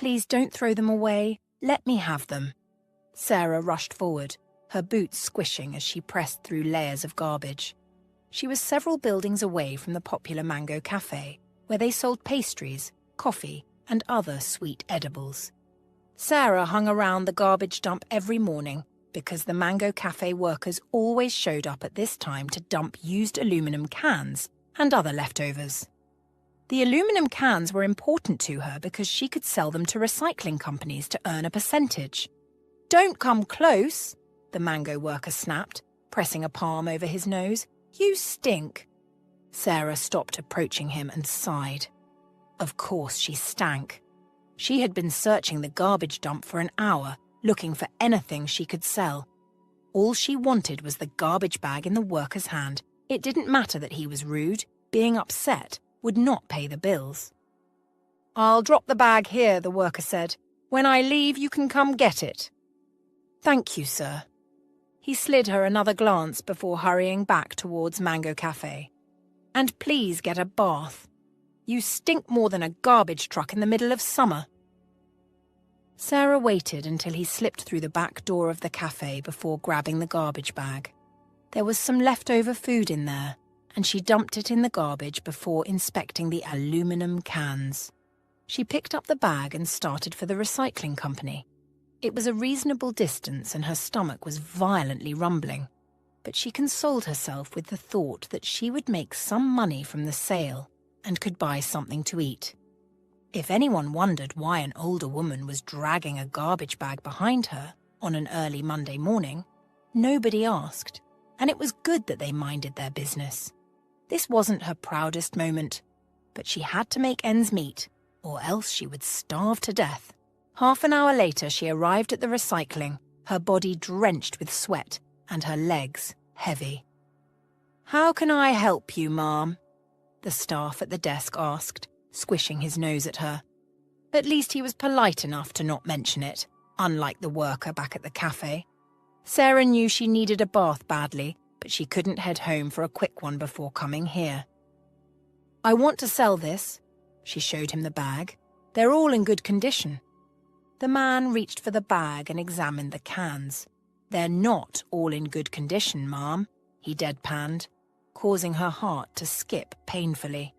Please don't throw them away. Let me have them. Sarah rushed forward, her boots squishing as she pressed through layers of garbage. She was several buildings away from the popular Mango Cafe, where they sold pastries, coffee, and other sweet edibles. Sarah hung around the garbage dump every morning because the Mango Cafe workers always showed up at this time to dump used aluminum cans and other leftovers. The aluminum cans were important to her because she could sell them to recycling companies to earn a percentage. "Don't come close," the mango worker snapped, pressing a palm over his nose. "You stink." Sarah stopped approaching him and sighed. Of course she stank. She had been searching the garbage dump for an hour, looking for anything she could sell. All she wanted was the garbage bag in the worker's hand. It didn't matter that he was rude. Being upset would not pay the bills. "I'll drop the bag here," the worker said. "When I leave, you can come get it." "Thank you, sir." He slid her another glance before hurrying back towards Mango Cafe. "And please get a bath. You stink more than a garbage truck in the middle of summer." Sarah waited until he slipped through the back door of the cafe before grabbing the garbage bag. There was some leftover food in there, and she dumped it in the garbage before inspecting the aluminum cans. She picked up the bag and started for the recycling company. It was a reasonable distance and her stomach was violently rumbling, but she consoled herself with the thought that she would make some money from the sale and could buy something to eat. If anyone wondered why an older woman was dragging a garbage bag behind her on an early Monday morning, nobody asked, and it was good that they minded their business. This wasn't her proudest moment, but she had to make ends meet, or else she would starve to death. Half an hour later, she arrived at the recycling, her body drenched with sweat and her legs heavy. "How can I help you, ma'am?" the staff at the desk asked, squishing his nose at her. At least he was polite enough to not mention it, unlike the worker back at the cafe. Sarah knew she needed a bath badly, but she couldn't head home for a quick one before coming here. "I want to sell this." She showed him the bag. "They're all in good condition." The man reached for the bag and examined the cans. "They're not all in good condition, ma'am," he deadpanned, causing her heart to skip painfully.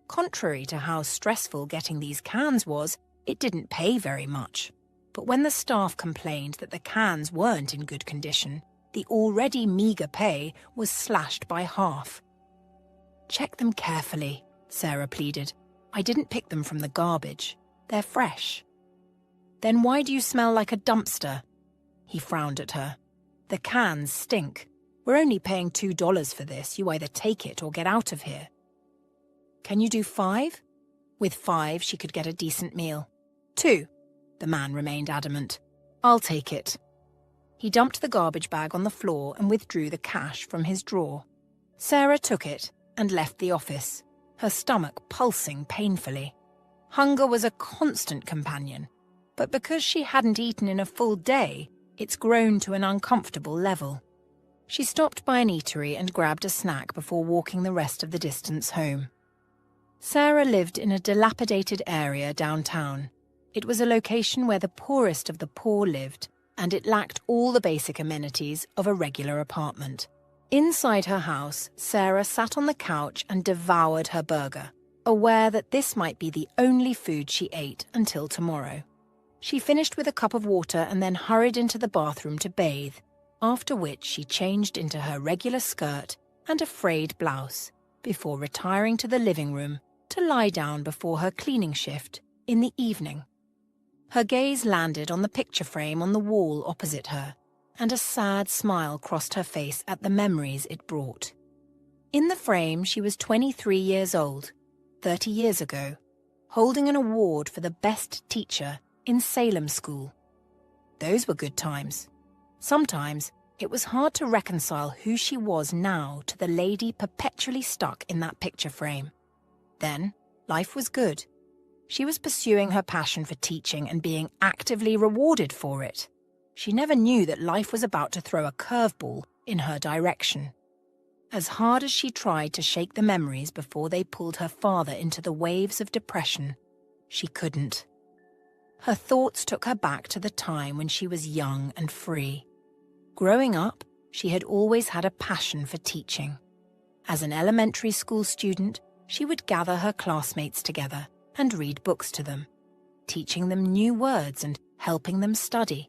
Contrary to how stressful getting these cans was, it didn't pay very much. But when the staff complained that the cans weren't in good condition, the already meager pay was slashed by half. "Check them carefully," Sarah pleaded. "I didn't pick them from the garbage. They're fresh." "Then why do you smell like a dumpster?" He frowned at her. "The cans stink. We're only paying $2 for this. You either take it or get out of here." "Can you do 5? With 5, she could get a decent meal. 2. The man remained adamant. "I'll take it." He dumped the garbage bag on the floor and withdrew the cash from his drawer. Sarah took it and left the office, her stomach pulsing painfully. Hunger was a constant companion, but because she hadn't eaten in a full day, it's grown to an uncomfortable level. She stopped by an eatery and grabbed a snack before walking the rest of the distance home. Sarah lived in a dilapidated area downtown. It was a location where the poorest of the poor lived, and it lacked all the basic amenities of a regular apartment. Inside her house, Sarah sat on the couch and devoured her burger, aware that this might be the only food she ate until tomorrow. She finished with a cup of water and then hurried into the bathroom to bathe, after which she changed into her regular skirt and a frayed blouse, before retiring to the living room to lie down before her cleaning shift in the evening. Her gaze landed on the picture frame on the wall opposite her, and a sad smile crossed her face at the memories it brought. In the frame, she was 23 years old, 30 years ago, holding an award for the best teacher in Salem School. Those were good times. Sometimes, it was hard to reconcile who she was now to the lady perpetually stuck in that picture frame. Then, life was good. She was pursuing her passion for teaching and being actively rewarded for it. She never knew that life was about to throw a curveball in her direction. As hard as she tried to shake the memories before they pulled her farther into the waves of depression, she couldn't. Her thoughts took her back to the time when she was young and free. Growing up, she had always had a passion for teaching. As an elementary school student, she would gather her classmates together and read books to them, teaching them new words and helping them study.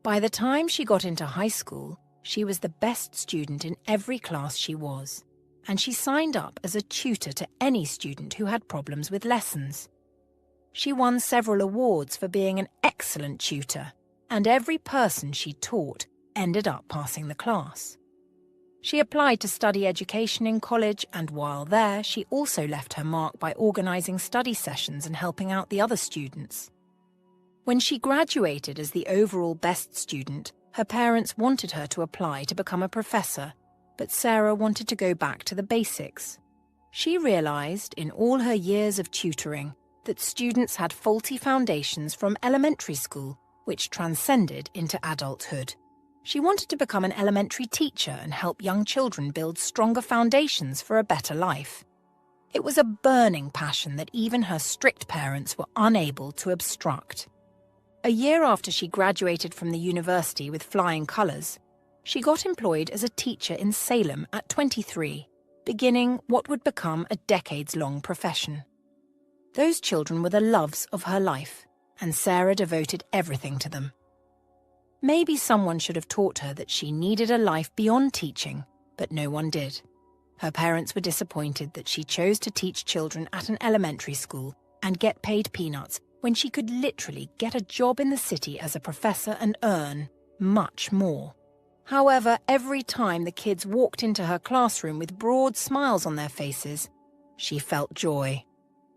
By the time she got into high school, she was the best student in every class she was, and she signed up as a tutor to any student who had problems with lessons. She won several awards for being an excellent tutor, and every person she taught ended up passing the class. She applied to study education in college, and while there, she also left her mark by organising study sessions and helping out the other students. When she graduated as the overall best student, her parents wanted her to apply to become a professor, but Sarah wanted to go back to the basics. She realised, in all her years of tutoring, that students had faulty foundations from elementary school, which transcended into adulthood. She wanted to become an elementary teacher and help young children build stronger foundations for a better life. It was a burning passion that even her strict parents were unable to obstruct. A year after she graduated from the university with flying colours, she got employed as a teacher in Salem at 23, beginning what would become a decades-long profession. Those children were the loves of her life, and Sarah devoted everything to them. Maybe someone should have taught her that she needed a life beyond teaching, but no one did. Her parents were disappointed that she chose to teach children at an elementary school and get paid peanuts when she could literally get a job in the city as a professor and earn much more. However, every time the kids walked into her classroom with broad smiles on their faces, she felt joy.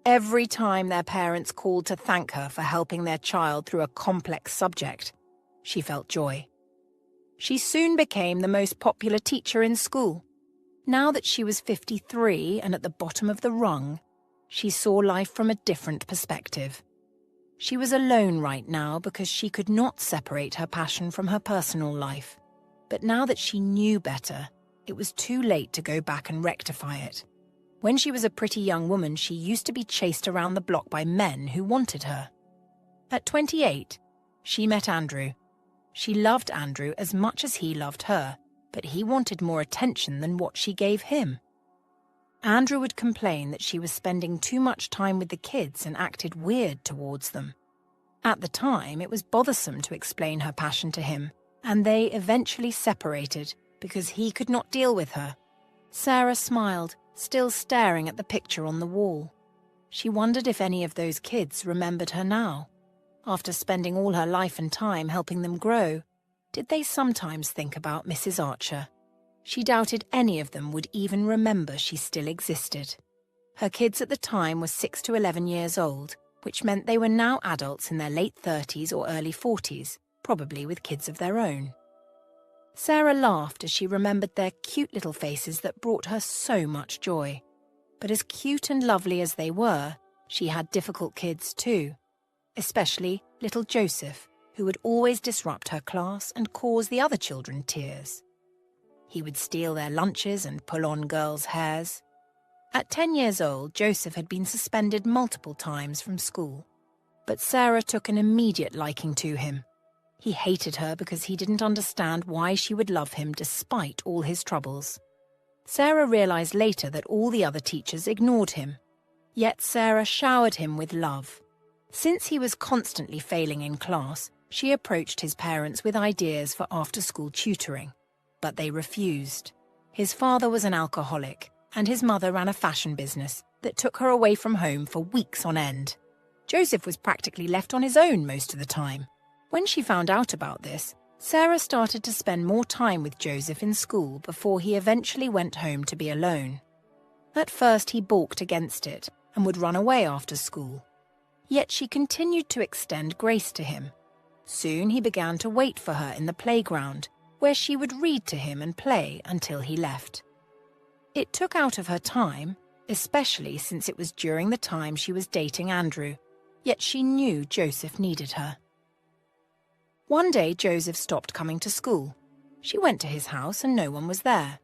Every time their parents called to thank her for helping their child through a complex subject, she felt joy. She soon became the most popular teacher in school. Now that she was 53 and at the bottom of the rung, she saw life from a different perspective. She was alone right now because she could not separate her passion from her personal life. But now that she knew better, it was too late to go back and rectify it. When she was a pretty young woman, she used to be chased around the block by men who wanted her. At 28, she met Andrew. She loved Andrew as much as he loved her, but he wanted more attention than what she gave him. Andrew would complain that she was spending too much time with the kids and acted weird towards them. At the time, it was bothersome to explain her passion to him, and they eventually separated because he could not deal with her. Sarah smiled, still staring at the picture on the wall. She wondered if any of those kids remembered her now. After spending all her life and time helping them grow, did they sometimes think about Mrs. Archer? She doubted any of them would even remember she still existed. Her kids at the time were 6 to 11 years old, which meant they were now adults in their late 30s or early 40s, probably with kids of their own. Sarah laughed as she remembered their cute little faces that brought her so much joy. But as cute and lovely as they were, she had difficult kids too, especially little Joseph, who would always disrupt her class and cause the other children tears. He would steal their lunches and pull on girls' hairs. At 10 years old, Joseph had been suspended multiple times from school. But Sarah took an immediate liking to him. He hated her because he didn't understand why she would love him despite all his troubles. Sarah realized later that all the other teachers ignored him. Yet Sarah showered him with love. Since he was constantly failing in class, she approached his parents with ideas for after-school tutoring. But they refused. His father was an alcoholic, and his mother ran a fashion business that took her away from home for weeks on end. Joseph was practically left on his own most of the time. When she found out about this, Sarah started to spend more time with Joseph in school before he eventually went home to be alone. At first he balked against it and would run away after school. Yet she continued to extend grace to him. Soon he began to wait for her in the playground, where she would read to him and play until he left. It took out of her time, especially since it was during the time she was dating Andrew, yet she knew Joseph needed her. One day Joseph stopped coming to school. She went to his house and no one was there.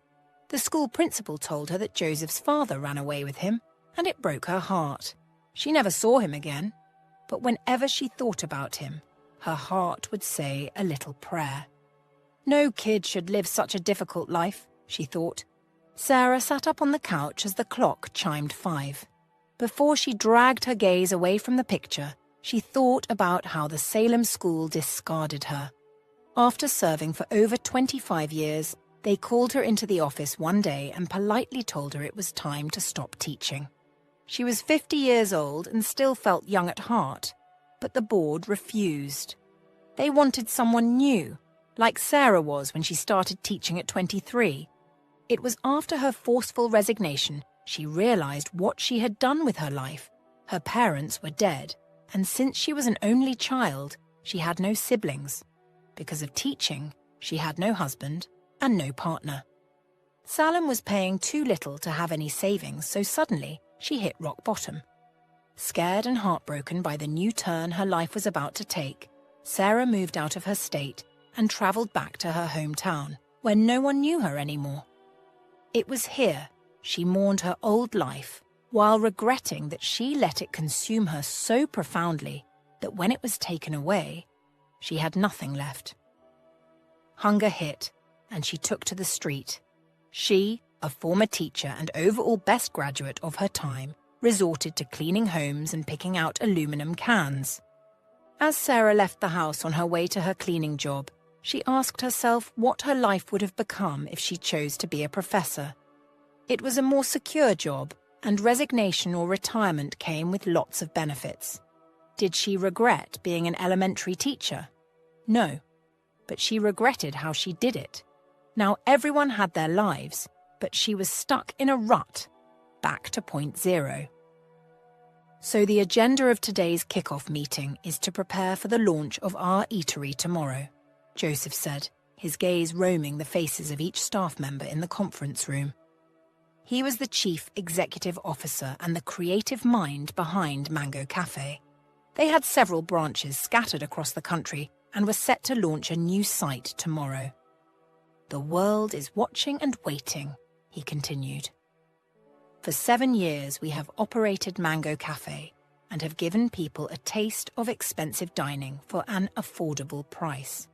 The school principal told her that Joseph's father ran away with him, and it broke her heart. She never saw him again. but whenever she thought about him, her heart would say a little prayer. No kid should live such a difficult life, she thought. Sarah sat up on the couch as the clock chimed 5. Before she dragged her gaze away from the picture, she thought about how the Salem school discarded her. After serving for over 25 years, they called her into the office one day and politely told her it was time to stop teaching. She was 50 years old and still felt young at heart, but the board refused. They wanted someone new, like Sarah was when she started teaching at 23. It was after her forceful resignation she realized what she had done with her life. Her parents were dead, and since she was an only child, she had no siblings. Because of teaching, she had no husband and no partner. Salem was paying too little to have any savings, so suddenly she hit rock bottom. Scared and heartbroken by the new turn her life was about to take, Sarah moved out of her state and traveled back to her hometown, where no one knew her anymore. It was here she mourned her old life, while regretting that she let it consume her so profoundly that when it was taken away, she had nothing left. Hunger hit, and she took to the street. She, a former teacher and overall best graduate of her time, resorted to cleaning homes and picking out aluminum cans. As Sarah left the house on her way to her cleaning job, she asked herself what her life would have become if she chose to be a professor. It was a more secure job, and resignation or retirement came with lots of benefits. Did she regret being an elementary teacher? No, but she regretted how she did it. Now everyone had their lives, but she was stuck in a rut, back to point zero. So the agenda of today's kickoff meeting is to prepare for the launch of our eatery tomorrow, Joseph said, his gaze roaming the faces of each staff member in the conference room. He was the chief executive officer and the creative mind behind Mango Cafe. They had several branches scattered across the country and were set to launch a new site tomorrow. The world is watching and waiting, he continued. For 7 years we have operated Mango Cafe and have given people a taste of expensive dining for an affordable price.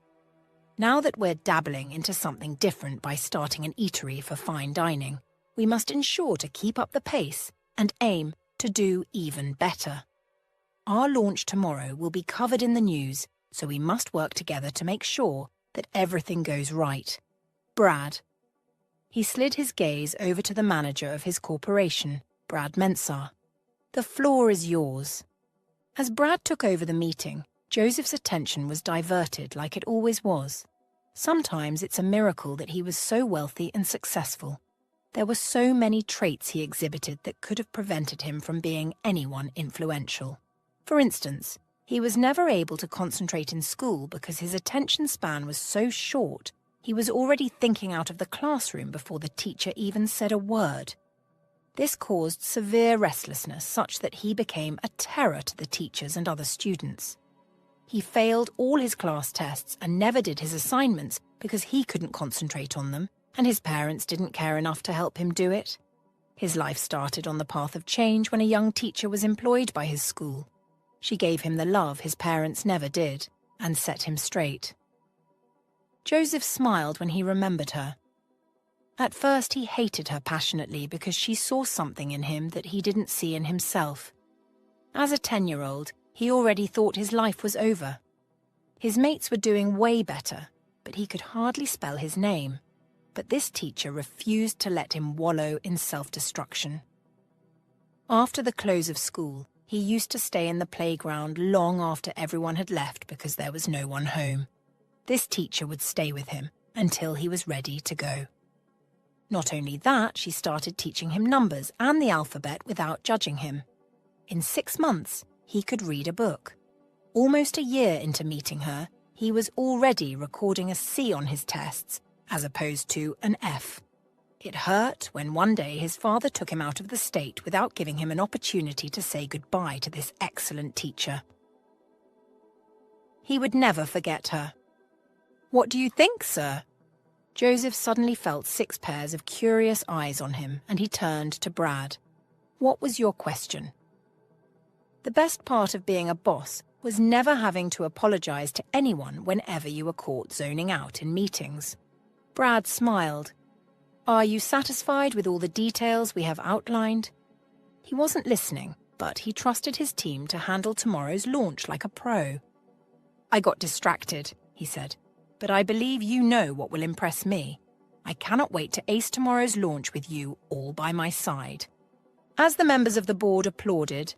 Now that we're dabbling into something different by starting an eatery for fine dining, we must ensure to keep up the pace and aim to do even better. Our launch tomorrow will be covered in the news, so we must work together to make sure that everything goes right. Brad. He slid his gaze over to the manager of his corporation, Brad Mensah. The floor is yours. As Brad took over the meeting, Joseph's attention was diverted like it always was. Sometimes it's a miracle that he was so wealthy and successful. There were so many traits he exhibited that could have prevented him from being anyone influential. For instance, he was never able to concentrate in school because his attention span was so short, he was already thinking out of the classroom before the teacher even said a word. This caused severe restlessness such that he became a terror to the teachers and other students. He failed all his class tests and never did his assignments because he couldn't concentrate on them, and his parents didn't care enough to help him do it. His life started on the path of change when a young teacher was employed by his school. She gave him the love his parents never did, and set him straight. Joseph smiled when he remembered her. At first he hated her passionately because she saw something in him that he didn't see in himself. As a 10-year-old, he already thought his life was over. His mates were doing way better, but he could hardly spell his name. But this teacher refused to let him wallow in self-destruction. After the close of school, he used to stay in the playground long after everyone had left because there was no one home. This teacher would stay with him until he was ready to go. Not only that, she started teaching him numbers and the alphabet without judging him. In 6 months, he could read a book. Almost a year into meeting her, he was already recording a C on his tests, as opposed to an F. It hurt when one day his father took him out of the state without giving him an opportunity to say goodbye to this excellent teacher. He would never forget her. "What do you think, sir?" Joseph suddenly felt 6 pairs of curious eyes on him, and he turned to Brad. "What was your question?" The best part of being a boss was never having to apologize to anyone whenever you were caught zoning out in meetings. Brad smiled. "Are you satisfied with all the details we have outlined?" He wasn't listening, but he trusted his team to handle tomorrow's launch like a pro. "I got distracted," he said, "but I believe you know what will impress me. I cannot wait to ace tomorrow's launch with you all by my side." As the members of the board applauded,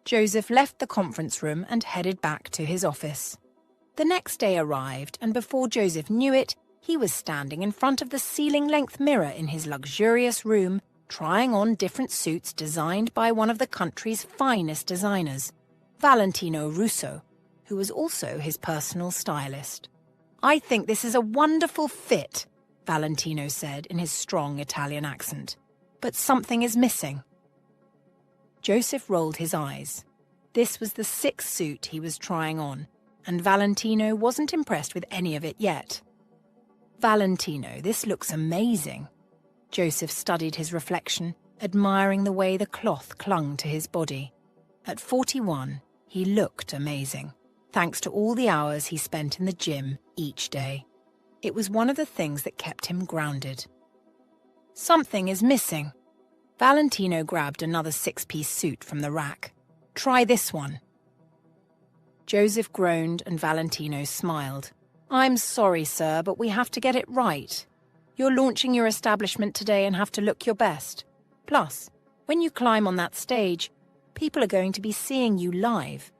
Joseph left the conference room and headed back to his office. The next day arrived, and before Joseph knew it, he was standing in front of the ceiling-length mirror in his luxurious room, trying on different suits designed by one of the country's finest designers, Valentino Russo, who was also his personal stylist. "I think this is a wonderful fit," Valentino said in his strong Italian accent. "But something is missing." Joseph rolled his eyes. This was the sixth suit he was trying on, and Valentino wasn't impressed with any of it yet. "Valentino, this looks amazing." Joseph studied his reflection, admiring the way the cloth clung to his body. At 41, he looked amazing, thanks to all the hours he spent in the gym each day. It was one of the things that kept him grounded. "Something is missing." Valentino grabbed another six-piece suit from the rack. "Try this one." Joseph groaned and Valentino smiled. "I'm sorry, sir, but we have to get it right. You're launching your establishment today and have to look your best. Plus, when you climb on that stage, people are going to be seeing you live.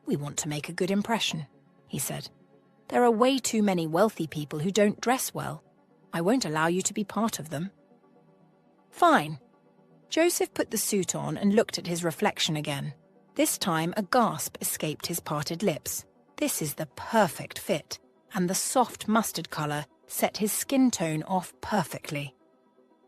We want to make a good impression," he said. "There are way too many wealthy people who don't dress well. I won't allow you to be part of them." "Fine." Joseph put the suit on and looked at his reflection again. This time a gasp escaped his parted lips. This is the perfect fit, and the soft mustard colour set his skin tone off perfectly.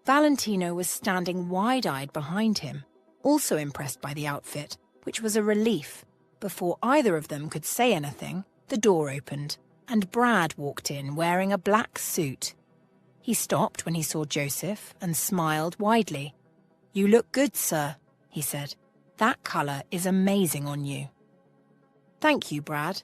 Valentino was standing wide-eyed behind him, also impressed by the outfit, which was a relief. Before either of them could say anything, the door opened, and Brad walked in wearing a black suit. He stopped when he saw Joseph and smiled widely. "You look good, sir," he said. "That colour is amazing on you." "Thank you, Brad."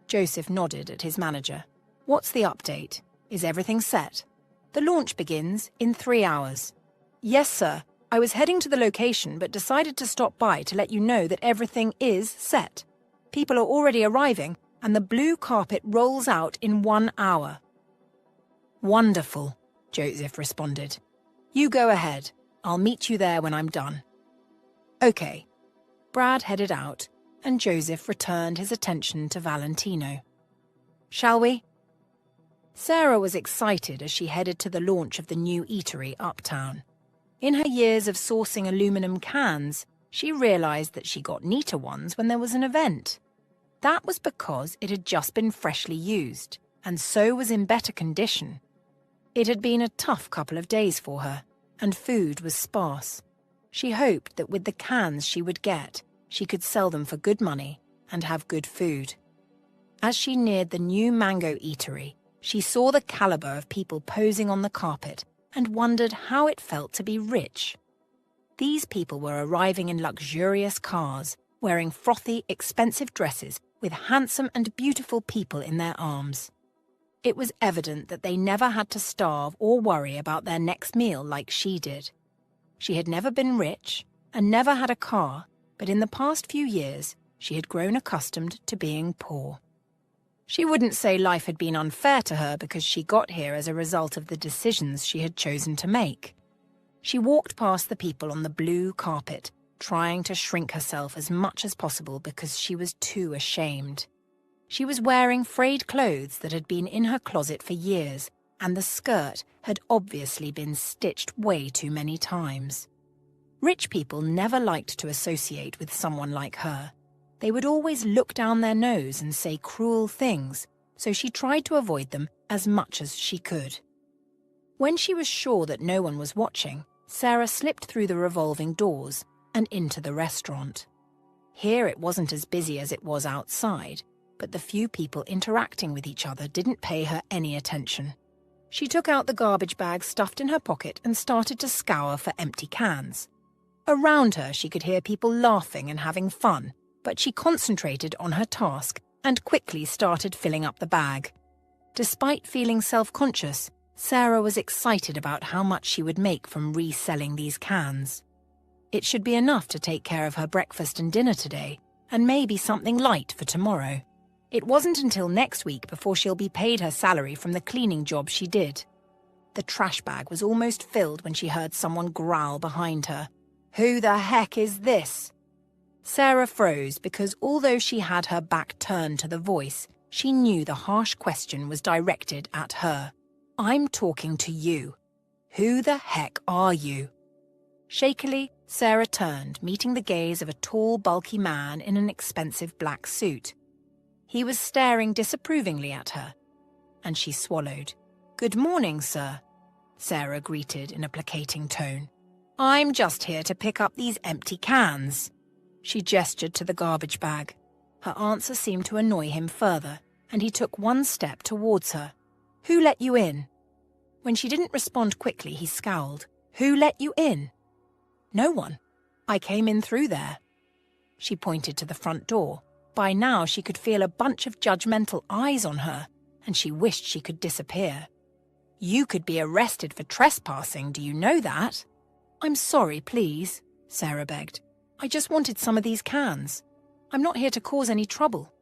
Joseph nodded at his manager. "What's the update? Is everything set? The launch begins in 3 hours." "Yes, sir. I was heading to the location but decided to stop by to let you know that everything is set. People are already arriving and the blue carpet rolls out in 1 hour." "Wonderful," Joseph responded. "You go ahead. I'll meet you there when I'm done." Okay. Brad headed out, and Joseph returned his attention to Valentino. "Shall we?" Sarah was excited as she headed to the launch of the new eatery uptown. In her years of sourcing aluminum cans, she realized that she got neater ones when there was an event. That was because it had just been freshly used, and so was in better condition. It had been a tough couple of days for her, and food was sparse. She hoped that with the cans she would get, she could sell them for good money and have good food. As she neared the new mango eatery, she saw the caliber of people posing on the carpet and wondered how it felt to be rich. These people were arriving in luxurious cars, wearing frothy, expensive dresses with handsome and beautiful people in their arms. It was evident that they never had to starve or worry about their next meal like she did. She had never been rich and never had a car, but in the past few years, she had grown accustomed to being poor. She wouldn't say life had been unfair to her because she got here as a result of the decisions she had chosen to make. She walked past the people on the blue carpet, trying to shrink herself as much as possible because she was too ashamed. She was wearing frayed clothes that had been in her closet for years, and the skirt had obviously been stitched way too many times. Rich people never liked to associate with someone like her. They would always look down their nose and say cruel things, so she tried to avoid them as much as she could. When she was sure that no one was watching, Sarah slipped through the revolving doors and into the restaurant. Here it wasn't as busy as it was outside, but the few people interacting with each other didn't pay her any attention. She took out the garbage bag stuffed in her pocket and started to scour for empty cans. Around her, she could hear people laughing and having fun, But she concentrated on her task and quickly started filling up the bag. Despite feeling self-conscious, Sarah was excited about how much she would make from reselling these cans. It should be enough to take care of her breakfast and dinner today, and maybe something light for tomorrow. It wasn't until next week before she'll be paid her salary from the cleaning job she did. The trash bag was almost filled when she heard someone growl behind her. "Who the heck is this?" Sarah froze because although she had her back turned to the voice, she knew the harsh question was directed at her. "I'm talking to you. Who the heck are you?" Shakily, Sarah turned, meeting the gaze of a tall, bulky man in an expensive black suit. He was staring disapprovingly at her, and she swallowed. "Good morning, sir," Sarah greeted in a placating tone. "I'm just here to pick up these empty cans." She gestured to the garbage bag. Her answer seemed to annoy him further, and he took one step towards her. "Who let you in?" When she didn't respond quickly, he scowled. "Who let you in?" "No one. I came in through there." She pointed to the front door. By now she could feel a bunch of judgmental eyes on her, and she wished she could disappear. "You could be arrested for trespassing, do you know that?" "I'm sorry, please," Sarah begged. "I just wanted some of these cans. I'm not here to cause any trouble."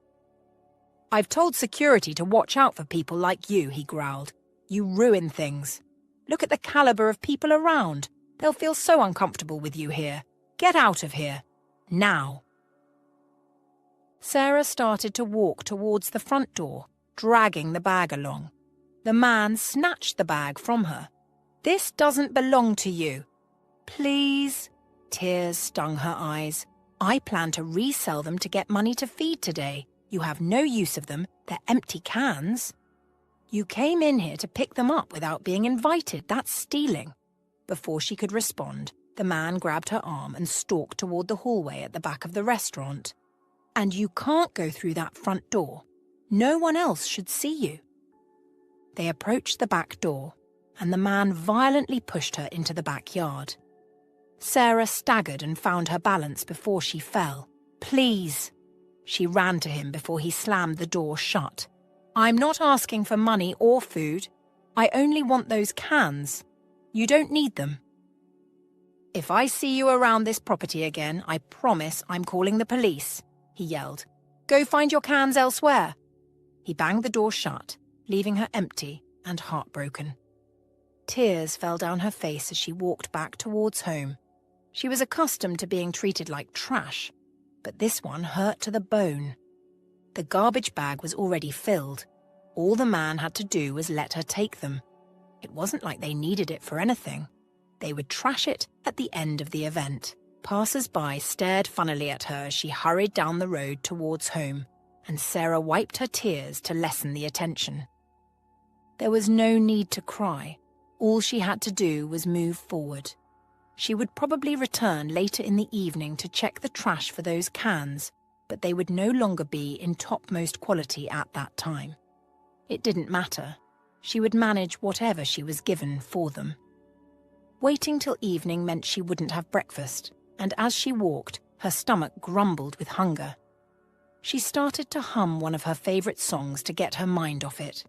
"I've told security to watch out for people like you," he growled. "You ruin things. Look at the caliber of people around. They'll feel so uncomfortable with you here. Get out of here. Now." Sarah started to walk towards the front door, dragging the bag along. The man snatched the bag from her. "This doesn't belong to you." "Please." Tears stung her eyes. "I plan to resell them to get money to feed today. You have no use of them. They're empty cans." "You came in here to pick them up without being invited. That's stealing." Before she could respond, the man grabbed her arm and stalked toward the hallway at the back of the restaurant. "And you can't go through that front door. No one else should see you." They approached the back door, and the man violently pushed her into the backyard. Sarah staggered and found her balance before she fell. "Please." She ran to him before he slammed the door shut. "I'm not asking for money or food. I only want those cans. You don't need them." "If I see you around this property again, I promise I'm calling the police," he yelled. "Go find your cans elsewhere." He banged the door shut, leaving her empty and heartbroken. Tears fell down her face as she walked back towards home. She was accustomed to being treated like trash, but this one hurt to the bone. The garbage bag was already filled. All the man had to do was let her take them. It wasn't like they needed it for anything. They would trash it at the end of the event. Passers-by stared funnily at her as she hurried down the road towards home, and Sarah wiped her tears to lessen the attention. There was no need to cry. All she had to do was move forward. She would probably return later in the evening to check the trash for those cans, but they would no longer be in topmost quality at that time. It didn't matter. She would manage whatever she was given for them. Waiting till evening meant she wouldn't have breakfast, and as she walked, her stomach grumbled with hunger. She started to hum one of her favourite songs to get her mind off it.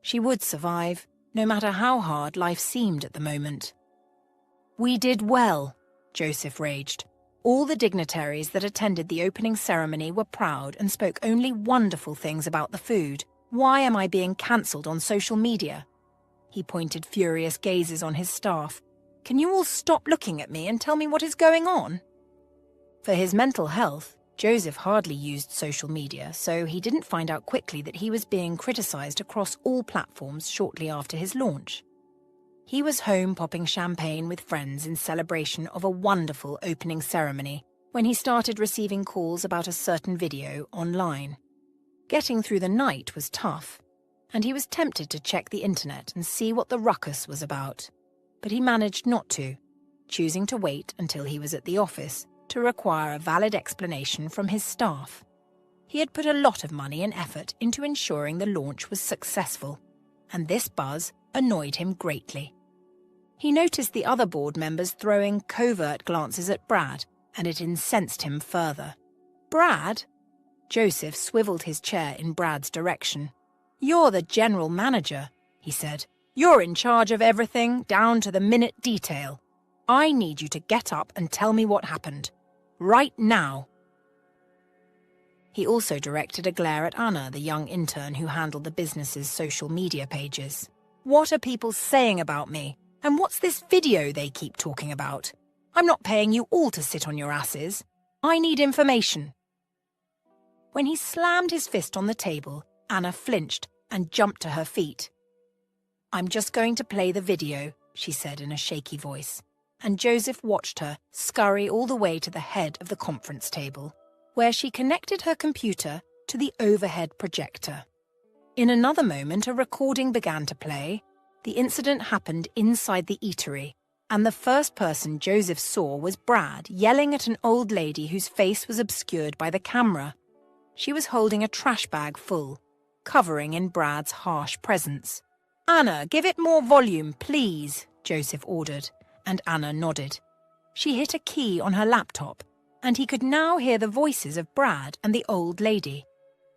She would survive, no matter how hard life seemed at the moment. "We did well," Joseph raged. All the dignitaries that attended the opening ceremony were proud and spoke only wonderful things about the food. "Why am I being cancelled on social media?" He pointed furious gazes on his staff. "Can you all stop looking at me and tell me what is going on?" For his mental health, Joseph hardly used social media, so he didn't find out quickly that he was being criticised across all platforms shortly after his launch. He was home popping champagne with friends in celebration of a wonderful opening ceremony when he started receiving calls about a certain video online. Getting through the night was tough, and he was tempted to check the internet and see what the ruckus was about. But he managed not to, choosing to wait until he was at the office to require a valid explanation from his staff. He had put a lot of money and effort into ensuring the launch was successful, and this buzz annoyed him greatly. He noticed the other board members throwing covert glances at Brad, and it incensed him further. Brad? Joseph swiveled his chair in Brad's direction. You're the general manager, he said. You're in charge of everything, down to the minute detail. I need you to get up and tell me what happened. Right now. He also directed a glare at Anna, the young intern who handled the business's social media pages. What are people saying about me? And what's this video they keep talking about? I'm not paying you all to sit on your asses. I need information. When he slammed his fist on the table, Anna flinched and jumped to her feet. I'm just going to play the video, she said in a shaky voice, and Joseph watched her scurry all the way to the head of the conference table, where she connected her computer to the overhead projector. In another moment, a recording began to play. The incident happened inside the eatery, and the first person Joseph saw was Brad yelling at an old lady whose face was obscured by the camera. She was holding a trash bag full, covering in Brad's harsh presence. Anna, give it more volume, please, Joseph ordered, and Anna nodded. She hit a key on her laptop, and he could now hear the voices of Brad and the old lady.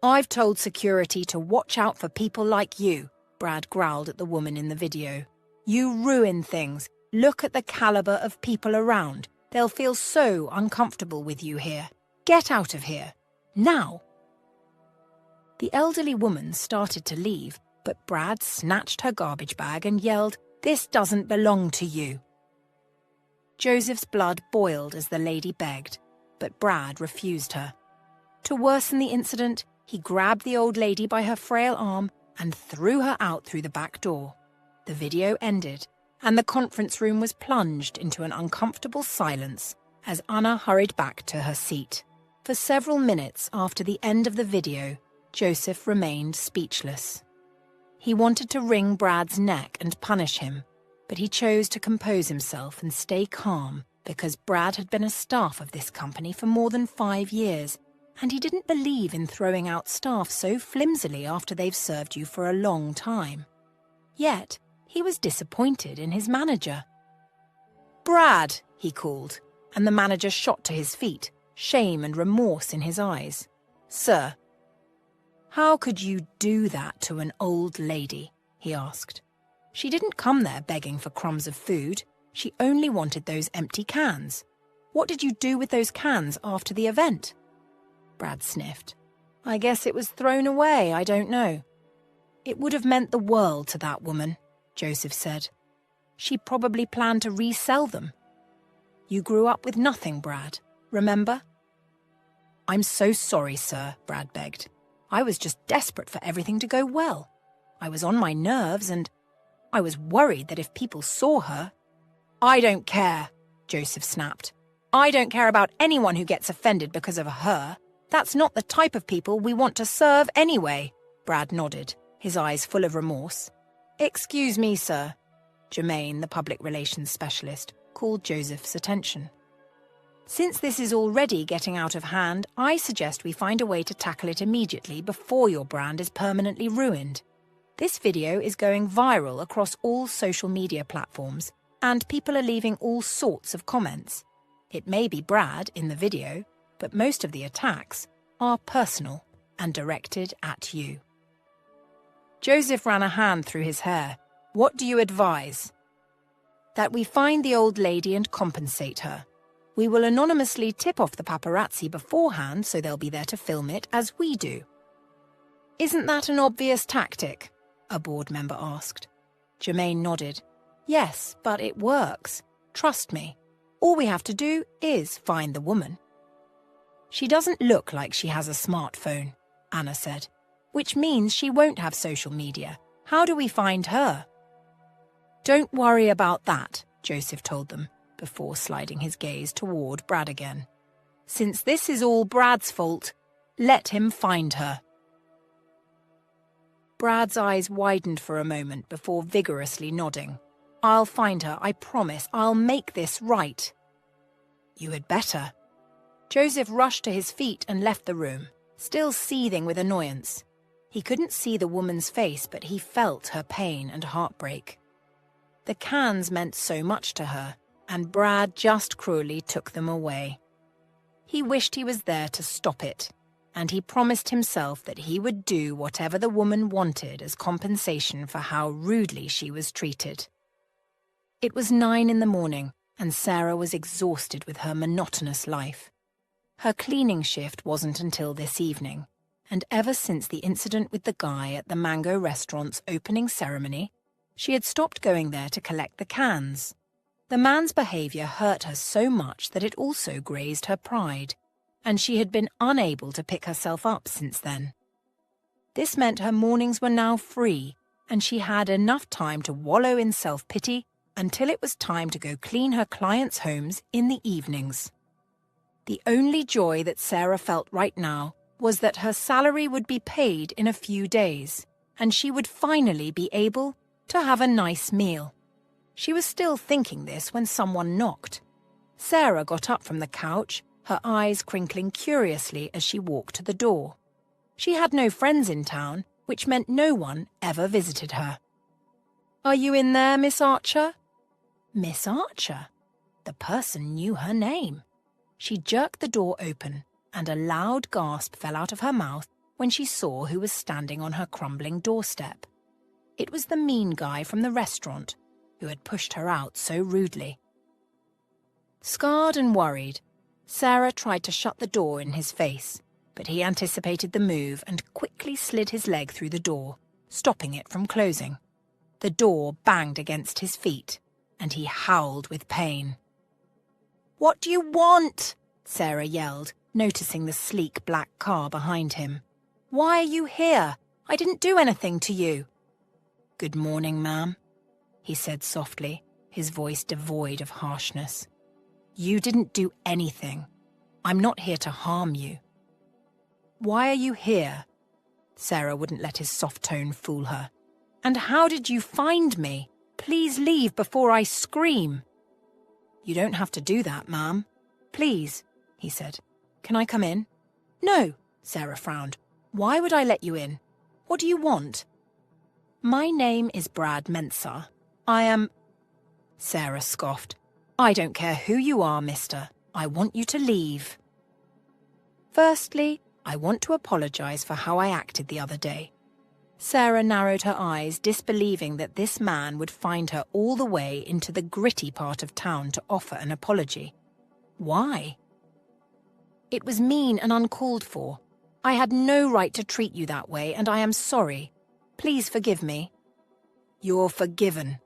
I've told security to watch out for people like you, Brad growled at the woman in the video. You ruin things. Look at the caliber of people around. They'll feel so uncomfortable with you here. Get out of here. Now. The elderly woman started to leave, but Brad snatched her garbage bag and yelled, This doesn't belong to you. Joseph's blood boiled as the lady begged, but Brad refused her. To worsen the incident, he grabbed the old lady by her frail arm and threw her out through the back door. The video ended, and the conference room was plunged into an uncomfortable silence as Anna hurried back to her seat. For several minutes after the end of the video, Joseph remained speechless. He wanted to wring Brad's neck and punish him, but he chose to compose himself and stay calm because Brad had been a staff of this company for more than 5 years, and he didn't believe in throwing out staff so flimsily after they've served you for a long time. Yet, he was disappointed in his manager. Brad, he called, and the manager shot to his feet, shame and remorse in his eyes. Sir. How could you do that to an old lady? He asked. She didn't come there begging for crumbs of food. She only wanted those empty cans. What did you do with those cans after the event? Brad sniffed. I guess it was thrown away, I don't know. It would have meant the world to that woman, Joseph said. She probably planned to resell them. You grew up with nothing, Brad, remember? I'm so sorry, sir, Brad begged. I was just desperate for everything to go well. I was on my nerves and I was worried that if people saw her... I don't care, Joseph snapped. I don't care about anyone who gets offended because of her. That's not the type of people we want to serve anyway, Brad nodded, his eyes full of remorse. Excuse me, sir. Jermaine, the public relations specialist, called Joseph's attention. Since this is already getting out of hand, I suggest we find a way to tackle it immediately before your brand is permanently ruined. This video is going viral across all social media platforms, and people are leaving all sorts of comments. It may be Brad in the video, but most of the attacks are personal and directed at you. Joseph ran a hand through his hair. What do you advise? That we find the old lady and compensate her. We will anonymously tip off the paparazzi beforehand so they'll be there to film it as we do. Isn't that an obvious tactic? A board member asked. Jermaine nodded. Yes, but it works. Trust me. All we have to do is find the woman. She doesn't look like she has a smartphone, Anna said, which means she won't have social media. How do we find her? Don't worry about that, Joseph told them, before sliding his gaze toward Brad again. Since this is all Brad's fault, let him find her. Brad's eyes widened for a moment before vigorously nodding. I'll find her, I promise. I'll make this right. You had better. Joseph rushed to his feet and left the room, still seething with annoyance. He couldn't see the woman's face, but he felt her pain and heartbreak. The cans meant so much to her, and Brad just cruelly took them away. He wished he was there to stop it, and he promised himself that he would do whatever the woman wanted as compensation for how rudely she was treated. It was 9 in the morning, and Sarah was exhausted with her monotonous life. Her cleaning shift wasn't until this evening, and ever since the incident with the guy at the Mango restaurant's opening ceremony, she had stopped going there to collect the cans. The man's behaviour hurt her so much that it also grazed her pride, and she had been unable to pick herself up since then. This meant her mornings were now free, and she had enough time to wallow in self-pity until it was time to go clean her clients' homes in the evenings. The only joy that Sarah felt right now was that her salary would be paid in a few days, and she would finally be able to have a nice meal. She was still thinking this when someone knocked. Sarah got up from the couch, her eyes crinkling curiously as she walked to the door. She had no friends in town, which meant no one ever visited her. "Are you in there, Miss Archer?" Miss Archer? The person knew her name. She jerked the door open, and a loud gasp fell out of her mouth when she saw who was standing on her crumbling doorstep. It was the mean guy from the restaurant who had pushed her out so rudely. Scarred and worried, Sarah tried to shut the door in his face, but he anticipated the move and quickly slid his leg through the door, stopping it from closing. The door banged against his feet, and he howled with pain. "What do you want?" Sarah yelled, noticing the sleek black car behind him. "Why are you here? I didn't do anything to you." "Good morning, ma'am," he said softly, his voice devoid of harshness. "You didn't do anything. I'm not here to harm you." "Why are you here?" Sarah wouldn't let his soft tone fool her. "And how did you find me? Please leave before I scream." "You don't have to do that, ma'am. Please," he said. "Can I come in?" "No," Sarah frowned. "Why would I let you in? What do you want?" "My name is Brad Mensah. I am—" Sarah scoffed. "I don't care who you are, mister. I want you to leave." "Firstly, I want to apologize for how I acted the other day." Sarah narrowed her eyes, disbelieving that this man would find her all the way into the gritty part of town to offer an apology. Why? "It was mean and uncalled for. I had no right to treat you that way, and I am sorry. Please forgive me." "You're forgiven."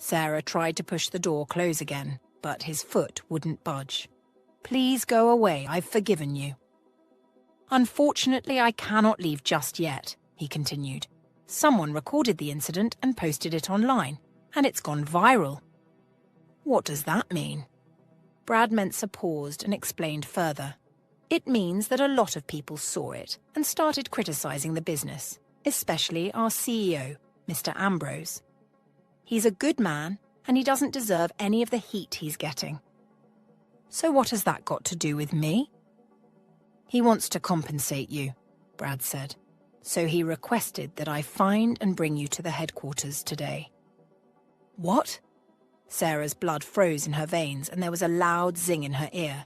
Sarah tried to push the door close again, but his foot wouldn't budge. "Please go away. I've forgiven you." "Unfortunately, I cannot leave just yet," he continued. "Someone recorded the incident and posted it online, and it's gone viral." "What does that mean?" Brad Mensah paused and explained further. "It means that a lot of people saw it and started criticizing the business, especially our CEO, Mr. Ambrose. He's a good man, and he doesn't deserve any of the heat he's getting." "So what has that got to do with me?" "He wants to compensate you," Brad said. "So he requested that I find and bring you to the headquarters today." "What?" Sarah's blood froze in her veins and there was a loud zing in her ear.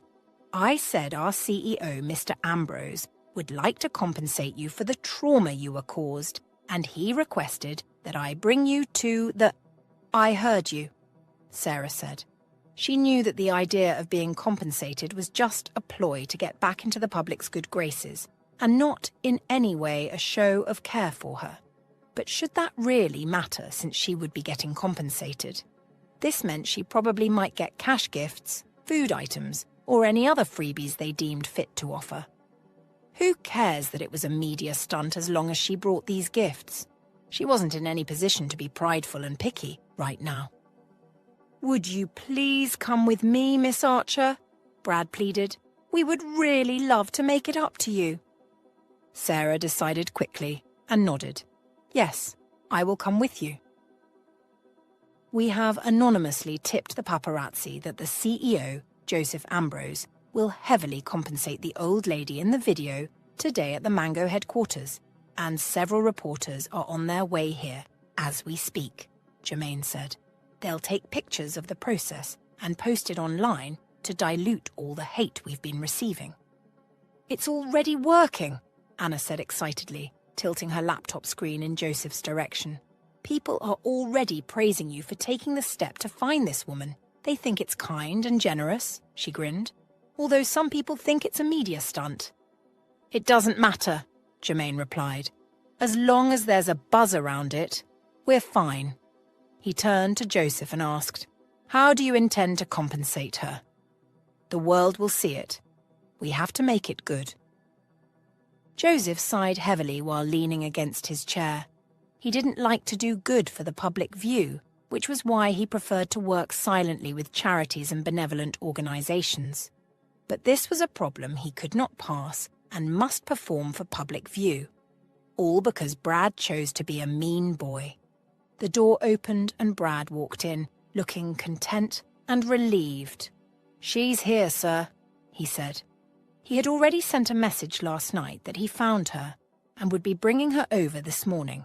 "I said our CEO, Mr. Ambrose, would like to compensate you for the trauma you were caused, and he requested that I bring you to the—" "I heard you," Sarah said. She knew that the idea of being compensated was just a ploy to get back into the public's good graces, and not in any way a show of care for her. But should that really matter, since she would be getting compensated? This meant she probably might get cash gifts, food items, or any other freebies they deemed fit to offer. Who cares that it was a media stunt as long as she brought these gifts? She wasn't in any position to be prideful and picky right now. "Would you please come with me, Miss Archer?" Brad pleaded. "We would really love to make it up to you." Sarah decided quickly and nodded. "Yes, I will come with you." "We have anonymously tipped the paparazzi that the CEO, Joseph Ambrose, will heavily compensate the old lady in the video today at the Mango headquarters, and several reporters are on their way here as we speak," Jermaine said. "They'll take pictures of the process and post it online to dilute all the hate we've been receiving. It's already working, Anna said excitedly, tilting her laptop screen in Joseph's direction. People are already praising you for taking the step to find this woman. They think it's kind and generous, she grinned, although some people think it's a media stunt. It doesn't matter, Jermaine replied. As long as there's a buzz around it, we're fine. He turned to Joseph and asked, how do you intend to compensate her? The world will see it. We have to make it good. Joseph sighed heavily while leaning against his chair. He didn't like to do good for the public view, which was why he preferred to work silently with charities and benevolent organizations. But this was a problem he could not pass and must perform for public view. All because Brad chose to be a mean boy. The door opened and Brad walked in, looking content and relieved. She's here, sir, he said. He had already sent a message last night that he found her and would be bringing her over this morning.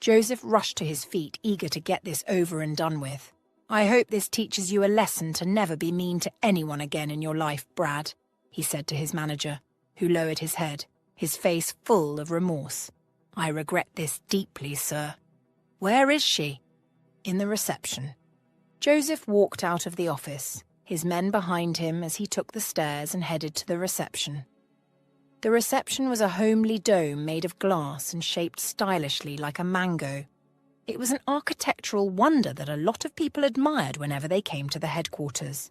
Joseph rushed to his feet, eager to get this over and done with. I hope this teaches you a lesson to never be mean to anyone again in your life, Brad, he said to his manager, who lowered his head, his face full of remorse. I regret this deeply, sir. Where is she? In the reception. Joseph walked out of the office, his men behind him as he took the stairs and headed to the reception. The reception was a homely dome made of glass and shaped stylishly like a mango. It was an architectural wonder that a lot of people admired whenever they came to the headquarters.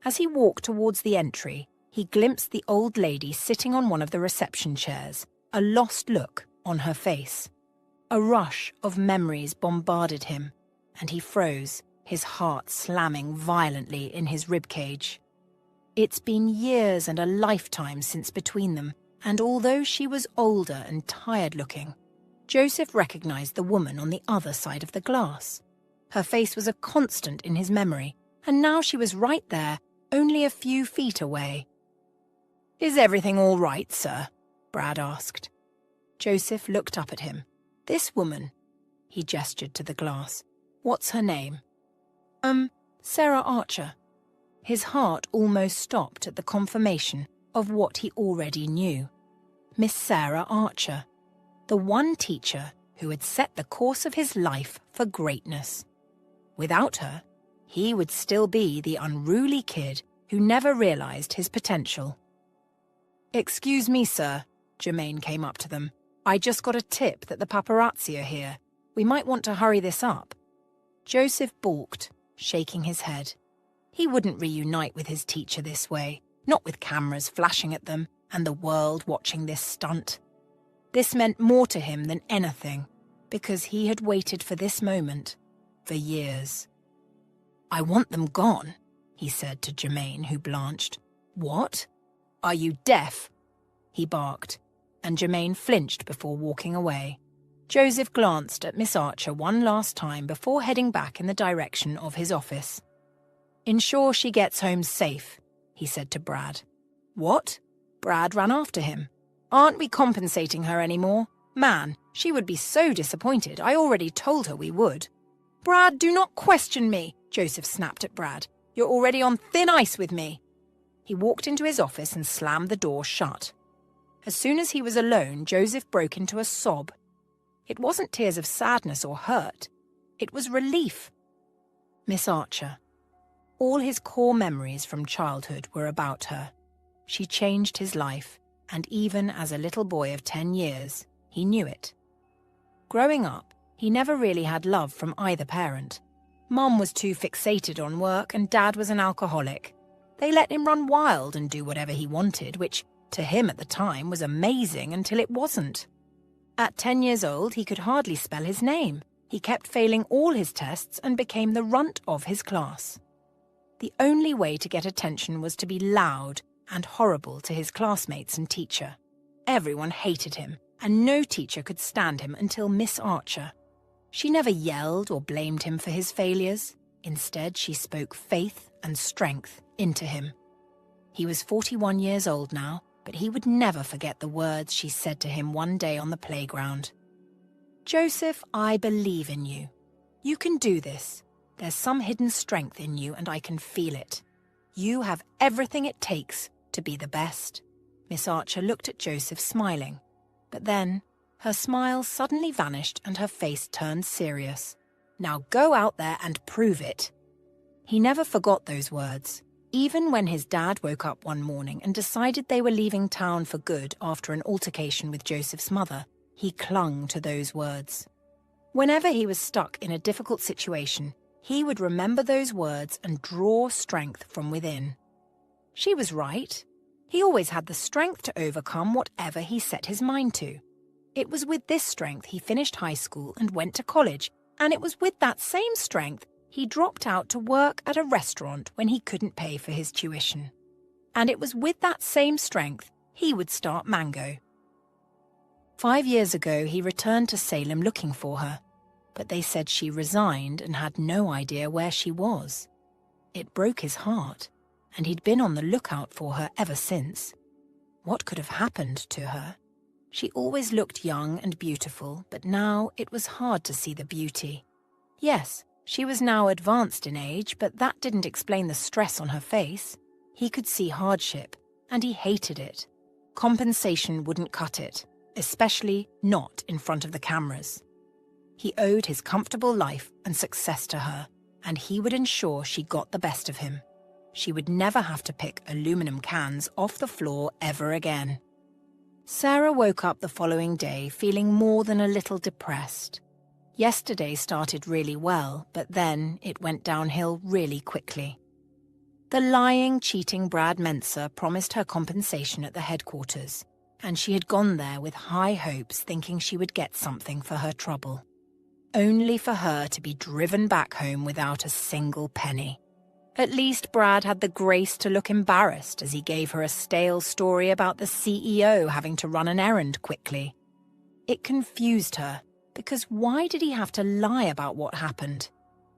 As he walked towards the entry, he glimpsed the old lady sitting on one of the reception chairs, a lost look on her face. A rush of memories bombarded him, and he froze, his heart slamming violently in his ribcage. It's been years and a lifetime since between them, and although she was older and tired-looking, Joseph recognized the woman on the other side of the glass. Her face was a constant in his memory, and now she was right there, only a few feet away. Is everything all right, sir? Brad asked. Joseph looked up at him. This woman, he gestured to the glass. What's her name? Sarah Archer. His heart almost stopped at the confirmation of what he already knew. Miss Sarah Archer, the one teacher who had set the course of his life for greatness. Without her, he would still be the unruly kid who never realized his potential. Excuse me, sir, Jermaine came up to them. I just got a tip that the paparazzi are here. We might want to hurry this up. Joseph balked, shaking his head. He wouldn't reunite with his teacher this way, not with cameras flashing at them and the world watching this stunt. This meant more to him than anything, because he had waited for this moment for years. I want them gone, he said to Jermaine, who blanched. What? Are you deaf? He barked, and Jermaine flinched before walking away. Joseph glanced at Miss Archer one last time before heading back in the direction of his office. Ensure she gets home safe, he said to Brad. What? Brad ran after him. Aren't we compensating her anymore? Man, she would be so disappointed. I already told her we would. Brad, do not question me, Joseph snapped at Brad. You're already on thin ice with me. He walked into his office and slammed the door shut. As soon as he was alone, Joseph broke into a sob. It wasn't tears of sadness or hurt. It was relief. Miss Archer. All his core memories from childhood were about her. She changed his life, and even as a little boy of 10 years, he knew it. Growing up, he never really had love from either parent. Mum was too fixated on work and Dad was an alcoholic. They let him run wild and do whatever he wanted, which, to him at the time, was amazing until it wasn't. At 10 years old, he could hardly spell his name. He kept failing all his tests and became the runt of his class. The only way to get attention was to be loud and horrible to his classmates and teacher. Everyone hated him, and no teacher could stand him until Miss Archer. She never yelled or blamed him for his failures. Instead, she spoke faith and strength into him. He was 41 years old now, but he would never forget the words she said to him one day on the playground. Joseph, I believe in you. You can do this. There's some hidden strength in you, and I can feel it. You have everything it takes to be the best." Miss Archer looked at Joseph smiling, but then her smile suddenly vanished and her face turned serious. "Now go out there and prove it." He never forgot those words. Even when his dad woke up one morning and decided they were leaving town for good after an altercation with Joseph's mother, he clung to those words. Whenever he was stuck in a difficult situation, he would remember those words and draw strength from within. She was right. He always had the strength to overcome whatever he set his mind to. It was with this strength he finished high school and went to college, and it was with that same strength he dropped out to work at a restaurant when he couldn't pay for his tuition. And it was with that same strength he would start Mango. 5 years ago, he returned to Salem looking for her, but they said she resigned and had no idea where she was. It broke his heart, and he'd been on the lookout for her ever since. What could have happened to her? She always looked young and beautiful, but now it was hard to see the beauty. Yes, she was now advanced in age, but that didn't explain the stress on her face. He could see hardship, and he hated it. Compensation wouldn't cut it, especially not in front of the cameras. He owed his comfortable life and success to her, and he would ensure she got the best of him. She would never have to pick aluminum cans off the floor ever again. Sarah woke up the following day feeling more than a little depressed. Yesterday started really well, but then it went downhill really quickly. The lying, cheating Brad Menser promised her compensation at the headquarters, and she had gone there with high hopes thinking she would get something for her trouble. Only for her to be driven back home without a single penny. At least Brad had the grace to look embarrassed as he gave her a stale story about the CEO having to run an errand quickly. It confused her, because why did he have to lie about what happened?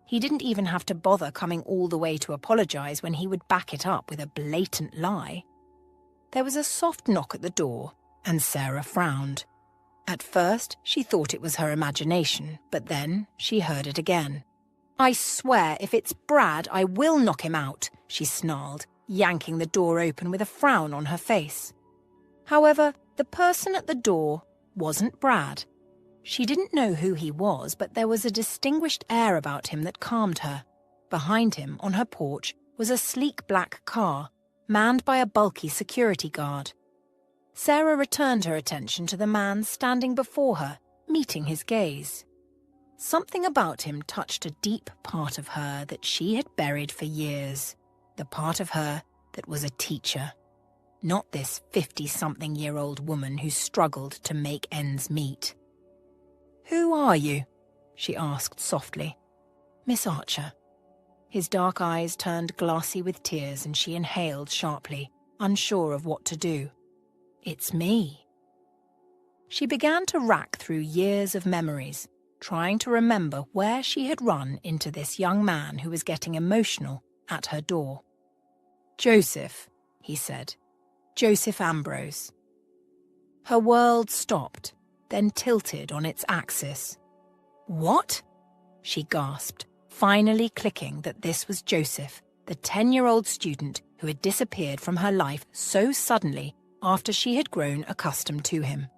He didn't even have to bother coming all the way to apologize when he would back it up with a blatant lie. There was a soft knock at the door, and Sarah frowned. At first, she thought it was her imagination, but then she heard it again. "I swear, if it's Brad, I will knock him out," she snarled, yanking the door open with a frown on her face. However, the person at the door wasn't Brad. She didn't know who he was, but there was a distinguished air about him that calmed her. Behind him, on her porch, was a sleek black car, manned by a bulky security guard. Sarah returned her attention to the man standing before her, meeting his gaze. Something about him touched a deep part of her that she had buried for years, the part of her that was a teacher. Not this 50-something-year-old woman who struggled to make ends meet. "Who are you?" she asked softly. "Miss Archer." His dark eyes turned glassy with tears and she inhaled sharply, unsure of what to do. "It's me." She began to rack through years of memories, trying to remember where she had run into this young man who was getting emotional at her door. "Joseph," he said. "Joseph Ambrose." Her world stopped, then tilted on its axis. "What?" she gasped, finally clicking that this was Joseph, the 10-year-old student who had disappeared from her life so suddenly after she had grown accustomed to him.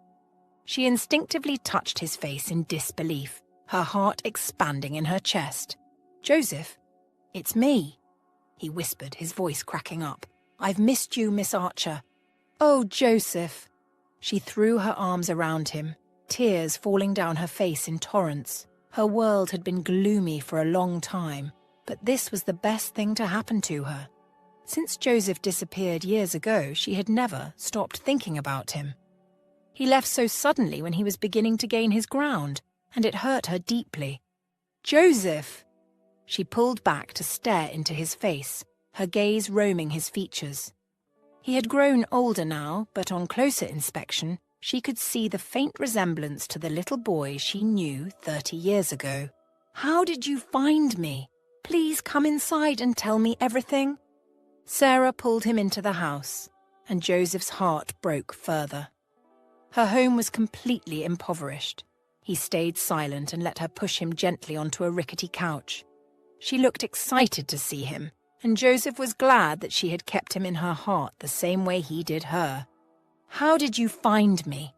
She instinctively touched his face in disbelief, her heart expanding in her chest. "Joseph, it's me," he whispered, his voice cracking up. "I've missed you, Miss Archer." "Oh, Joseph." She threw her arms around him, tears falling down her face in torrents. Her world had been gloomy for a long time, but this was the best thing to happen to her. Since Joseph disappeared years ago, she had never stopped thinking about him. He left so suddenly when he was beginning to gain his ground, and it hurt her deeply. "Joseph!" She pulled back to stare into his face, her gaze roaming his features. He had grown older now, but on closer inspection, she could see the faint resemblance to the little boy she knew 30 years ago. "How did you find me? Please come inside and tell me everything." Sarah pulled him into the house, and Joseph's heart broke further. Her home was completely impoverished. He stayed silent and let her push him gently onto a rickety couch. She looked excited to see him, and Joseph was glad that she had kept him in her heart the same way he did her. "How did you find me?"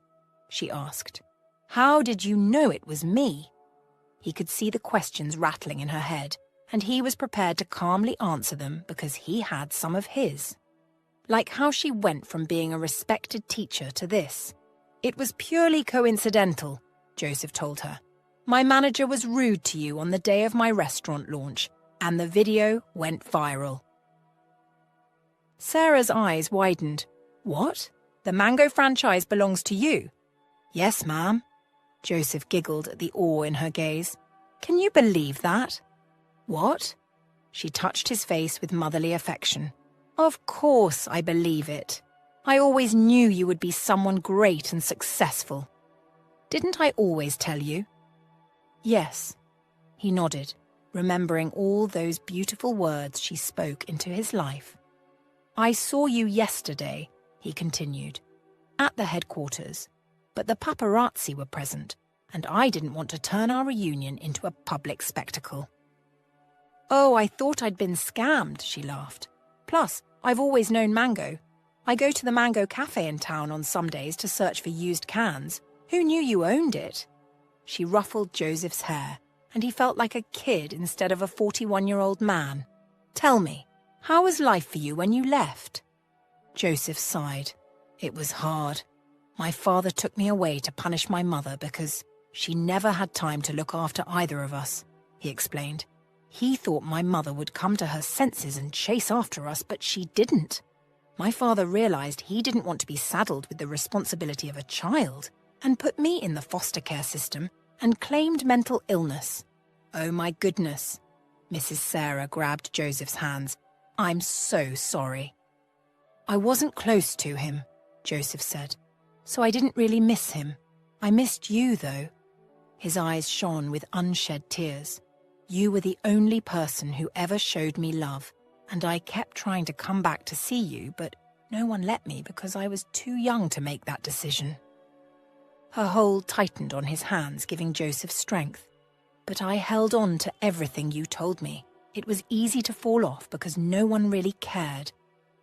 she asked. "How did you know it was me?" He could see the questions rattling in her head, and he was prepared to calmly answer them because he had some of his. Like how she went from being a respected teacher to this. "It was purely coincidental," Joseph told her. "My manager was rude to you on the day of my restaurant launch, and the video went viral." Sarah's eyes widened. "What? The Mango franchise belongs to you?" "Yes, ma'am." Joseph giggled at the awe in her gaze. "Can you believe that?" "What?" She touched his face with motherly affection. "Of course I believe it. I always knew you would be someone great and successful. Didn't I always tell you?" "Yes." He nodded, remembering all those beautiful words she spoke into his life. "I saw you yesterday," he continued, "at the headquarters, but the paparazzi were present, and I didn't want to turn our reunion into a public spectacle." "Oh, I thought I'd been scammed," she laughed. "Plus, I've always known Mango. I go to the Mango Cafe in town on some days to search for used cans. Who knew you owned it?" She ruffled Joseph's hair, and he felt like a kid instead of a 41-year-old man. "Tell me, how was life for you when you left?" Joseph sighed. "It was hard. My father took me away to punish my mother because she never had time to look after either of us," he explained. "He thought my mother would come to her senses and chase after us, but she didn't. My father realized he didn't want to be saddled with the responsibility of a child and put me in the foster care system and claimed mental illness." "Oh my goodness." Mrs. Sarah grabbed Joseph's hands. "I'm so sorry." "I wasn't close to him," Joseph said, "so I didn't really miss him. I missed you, though." His eyes shone with unshed tears. "You were the only person who ever showed me love, and I kept trying to come back to see you, but no one let me because I was too young to make that decision." Her hold tightened on his hands, giving Joseph strength. "But I held on to everything you told me. It was easy to fall off because no one really cared.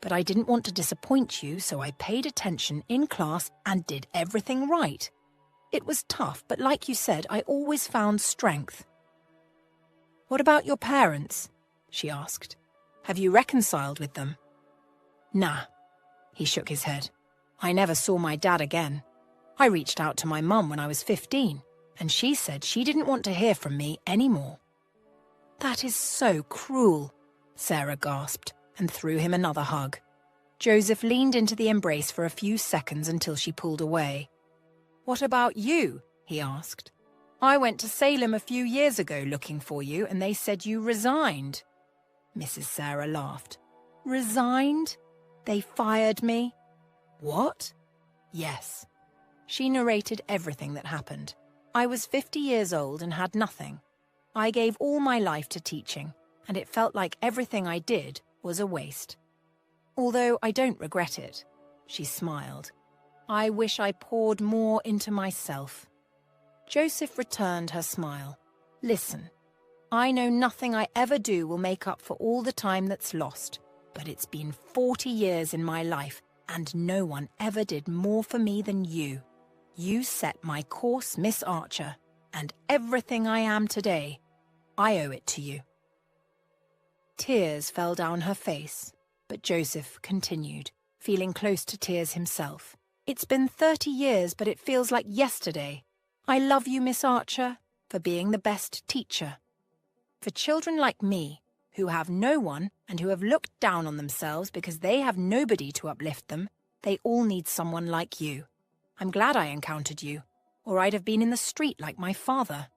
But I didn't want to disappoint you, so I paid attention in class and did everything right. It was tough, but like you said, I always found strength." "What about your parents?" she asked. "Have you reconciled with them?" "Nah," he shook his head. "I never saw my dad again. I reached out to my mum when I was 15, and she said she didn't want to hear from me anymore." "That is so cruel," Sarah gasped and threw him another hug. Joseph leaned into the embrace for a few seconds until she pulled away. "What about you?" he asked. "I went to Salem a few years ago looking for you, and they said you resigned." Mrs. Sarah laughed. "Resigned? They fired me?" "What?" "Yes." She narrated everything that happened. "I was 50 years old and had nothing. I gave all my life to teaching, and it felt like everything I did was a waste. Although I don't regret it." She smiled. "I wish I poured more into myself." Joseph returned her smile. "Listen, I know nothing I ever do will make up for all the time that's lost, but it's been 40 years in my life, and no one ever did more for me than you. You set my course, Miss Archer, and everything I am today, I owe it to you." Tears fell down her face, but Joseph continued, feeling close to tears himself. "It's been 30 years, but it feels like yesterday. I love you, Miss Archer, for being the best teacher. For children like me, who have no one and who have looked down on themselves because they have nobody to uplift them, they all need someone like you. I'm glad I encountered you, or I'd have been in the street like my father."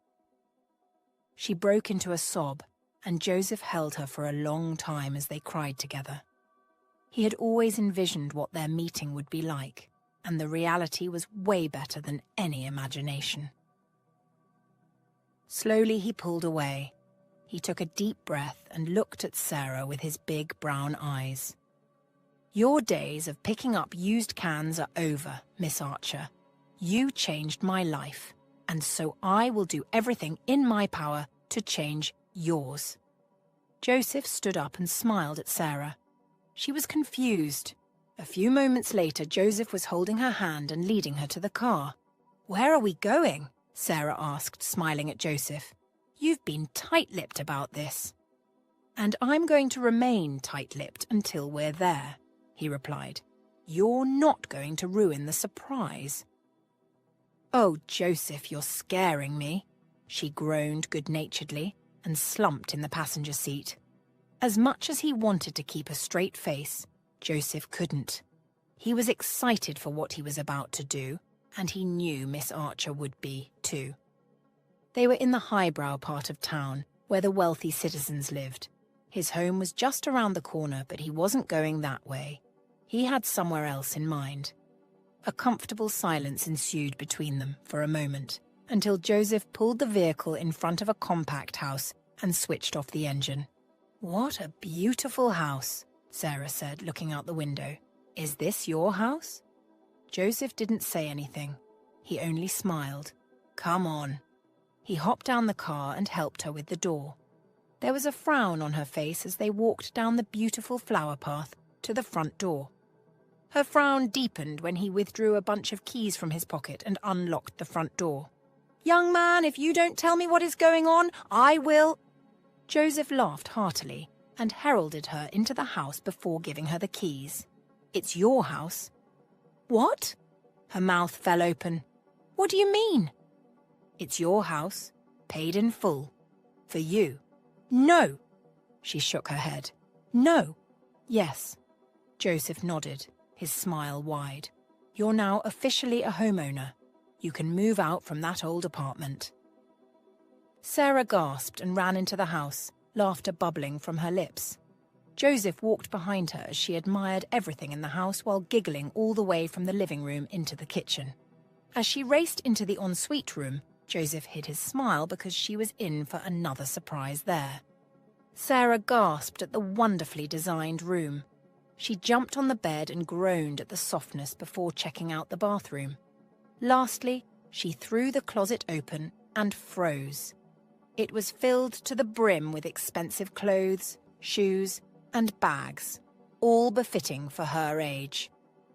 She broke into a sob, and Joseph held her for a long time as they cried together. He had always envisioned what their meeting would be like, and the reality was way better than any imagination. Slowly he pulled away. He took a deep breath and looked at Sarah with his big brown eyes. "Your days of picking up used cans are over, Miss Archer. You changed my life, and so I will do everything in my power to change yours." Joseph stood up and smiled at Sarah. She was confused. A few moments later, Joseph was holding her hand and leading her to the car. "Where are we going?" Sarah asked, smiling at Joseph. "You've been tight-lipped about this." "And I'm going to remain tight-lipped until we're there," he replied. "You're not going to ruin the surprise." "Oh, Joseph, you're scaring me," she groaned good-naturedly and slumped in the passenger seat. As much as he wanted to keep a straight face, Joseph couldn't. He was excited for what he was about to do, and he knew Miss Archer would be, too. They were in the highbrow part of town, where the wealthy citizens lived. His home was just around the corner, but he wasn't going that way. He had somewhere else in mind. A comfortable silence ensued between them for a moment, until Joseph pulled the vehicle in front of a compact house and switched off the engine. "What a beautiful house," Sarah said, looking out the window. "Is this your house?" Joseph didn't say anything. He only smiled. "Come on." He hopped down the car and helped her with the door. There was a frown on her face as they walked down the beautiful flower path to the front door. Her frown deepened when he withdrew a bunch of keys from his pocket and unlocked the front door. "Young man, if you don't tell me what is going on, I will—" Joseph laughed heartily and heralded her into the house before giving her the keys. "It's your house." "What?" Her mouth fell open. "What do you mean?" "It's your house, paid in full. For you." "No!" She shook her head. "No." "Yes." Joseph nodded, his smile wide. "You're now officially a homeowner. You can move out from that old apartment." Sarah gasped and ran into the house, laughter bubbling from her lips. Joseph walked behind her as she admired everything in the house while giggling all the way from the living room into the kitchen. As she raced into the ensuite room, Joseph hid his smile because she was in for another surprise there. Sarah gasped at the wonderfully designed room. She jumped on the bed and groaned at the softness before checking out the bathroom. Lastly, she threw the closet open and froze. It was filled to the brim with expensive clothes, shoes, and bags, all befitting for her age.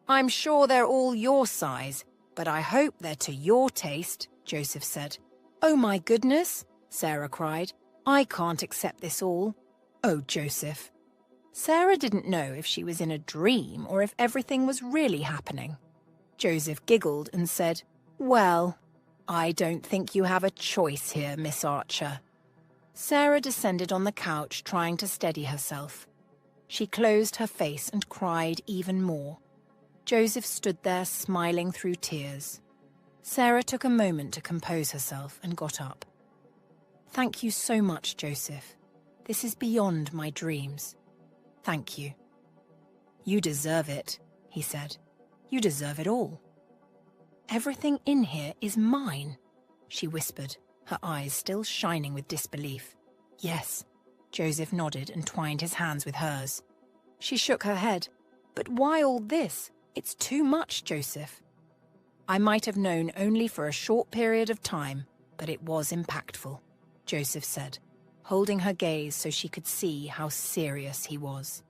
"I'm sure they're all your size, but I hope they're to your taste," Joseph said. "Oh my goodness," Sarah cried. "I can't accept this all." "Oh, Joseph." Sarah didn't know if she was in a dream or if everything was really happening. Joseph giggled and said, "Well, I don't think you have a choice here, Miss Archer." Sarah descended on the couch, trying to steady herself. She closed her face and cried even more. Joseph stood there smiling through tears. Sarah took a moment to compose herself and got up. "Thank you so much, Joseph. This is beyond my dreams. Thank you." "You deserve it," he said. "You deserve it all." "Everything in here is mine," she whispered, her eyes still shining with disbelief. "Yes." Joseph nodded and twined his hands with hers. She shook her head. "But why all this? It's too much, Joseph." "I might have known only for a short period of time, but it was impactful," Joseph said, holding her gaze so she could see how serious he was.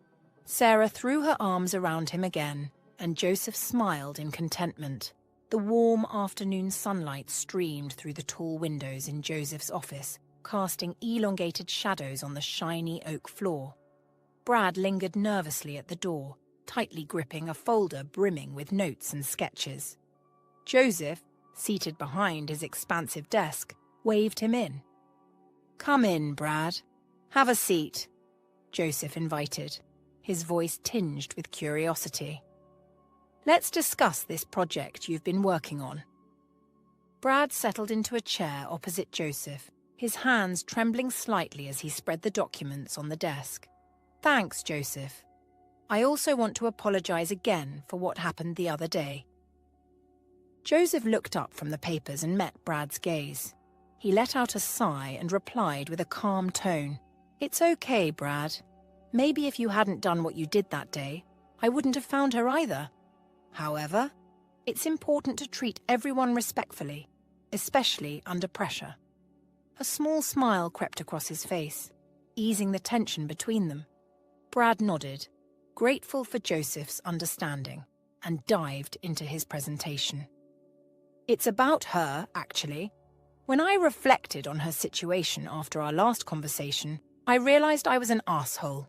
Sarah threw her arms around him again, and Joseph smiled in contentment. The warm afternoon sunlight streamed through the tall windows in Joseph's office, casting elongated shadows on the shiny oak floor. Brad lingered nervously at the door, tightly gripping a folder brimming with notes and sketches. Joseph, seated behind his expansive desk, waved him in. "Come in, Brad. Have a seat," Joseph invited, his voice tinged with curiosity. "Let's discuss this project you've been working on." Brad settled into a chair opposite Joseph, his hands trembling slightly as he spread the documents on the desk. "Thanks, Joseph. I also want to apologize again for what happened the other day." Joseph looked up from the papers and met Brad's gaze. He let out a sigh and replied with a calm tone, "It's okay, Brad. Maybe if you hadn't done what you did that day, I wouldn't have found her either. However, it's important to treat everyone respectfully, especially under pressure." A small smile crept across his face. easing the tension between them. Brad nodded, grateful for Joseph's understanding, and dived into his presentation. It's about her, actually. When I reflected on her situation after our last conversation, I realized I was an asshole.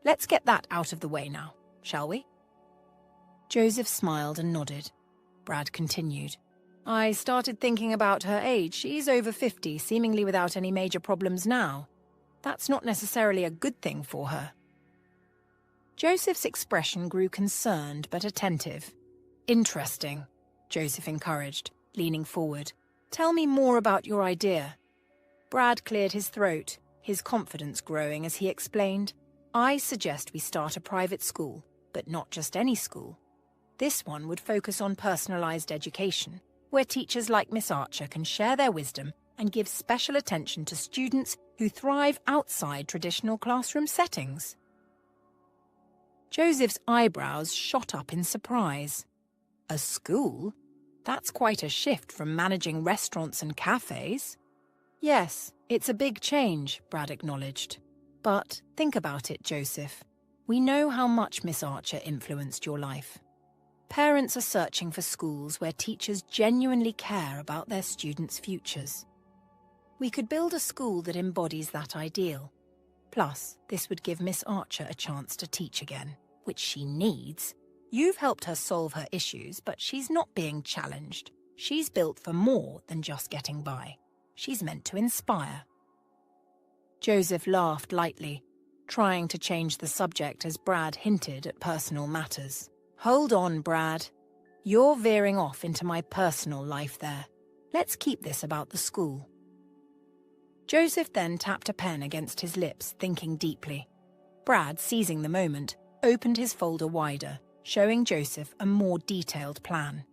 Let's get that out of the way now, shall we? Joseph smiled and nodded. Brad continued. I started thinking about her age. She's over 50, seemingly without any major problems now. That's not necessarily a good thing for her. Joseph's expression grew concerned but attentive. Interesting, Joseph encouraged, leaning forward. Tell me more about your idea. Brad cleared his throat, his confidence growing as he explained. I suggest we start a private school, but not just any school. This one would focus on personalized education, where teachers like Miss Archer can share their wisdom and give special attention to students who thrive outside traditional classroom settings. Joseph's eyebrows shot up in surprise. A school? That's quite a shift from managing restaurants and cafes. Yes, it's a big change, Brad acknowledged. But think about it, Joseph. We know how much Miss Archer influenced your life. Parents are searching for schools where teachers genuinely care about their students' futures. We could build a school that embodies that ideal. Plus, this would give Miss Archer a chance to teach again, which she needs. You've helped her solve her issues, but she's not being challenged. She's built for more than just getting by. She's meant to inspire. Joseph laughed lightly, trying to change the subject as Brad hinted at personal matters. Hold on, Brad. You're veering off into my personal life there. Let's keep this about the school. Joseph then tapped a pen against his lips, thinking deeply. Brad, seizing the moment, opened his folder wider, showing Joseph a more detailed plan.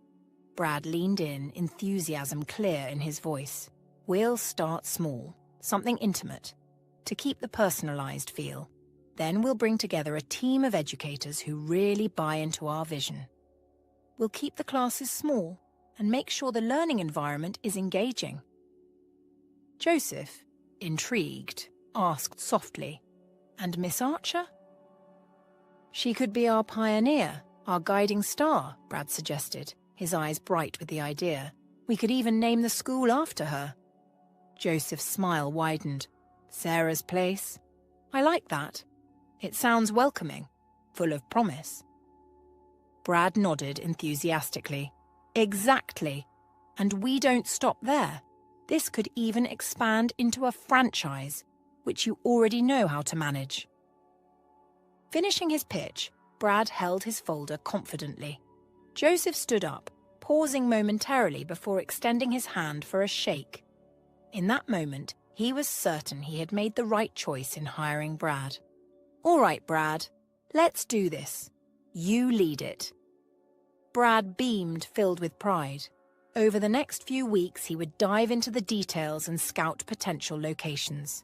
Brad leaned in, enthusiasm clear in his voice. We'll start small, something intimate, to keep the personalized feel. Then we'll bring together a team of educators who really buy into our vision. We'll keep the classes small and make sure the learning environment is engaging. Joseph, intrigued, asked softly, And Miss Archer? She could be our pioneer, our guiding star, Brad suggested, his eyes bright with the idea. We could even name the school after her. Joseph's smile widened. Sarah's place? I like that. It sounds welcoming, full of promise. Brad nodded enthusiastically. Exactly. And we don't stop there. This could even expand into a franchise, which you already know how to manage. Finishing his pitch, Brad held his folder confidently. Joseph stood up, pausing momentarily before extending his hand for a shake. In that moment, he was certain he had made the right choice in hiring Brad. All right, Brad, let's do this. You lead it. Brad beamed, filled with pride. Over the next few weeks, he would dive into the details and scout potential locations.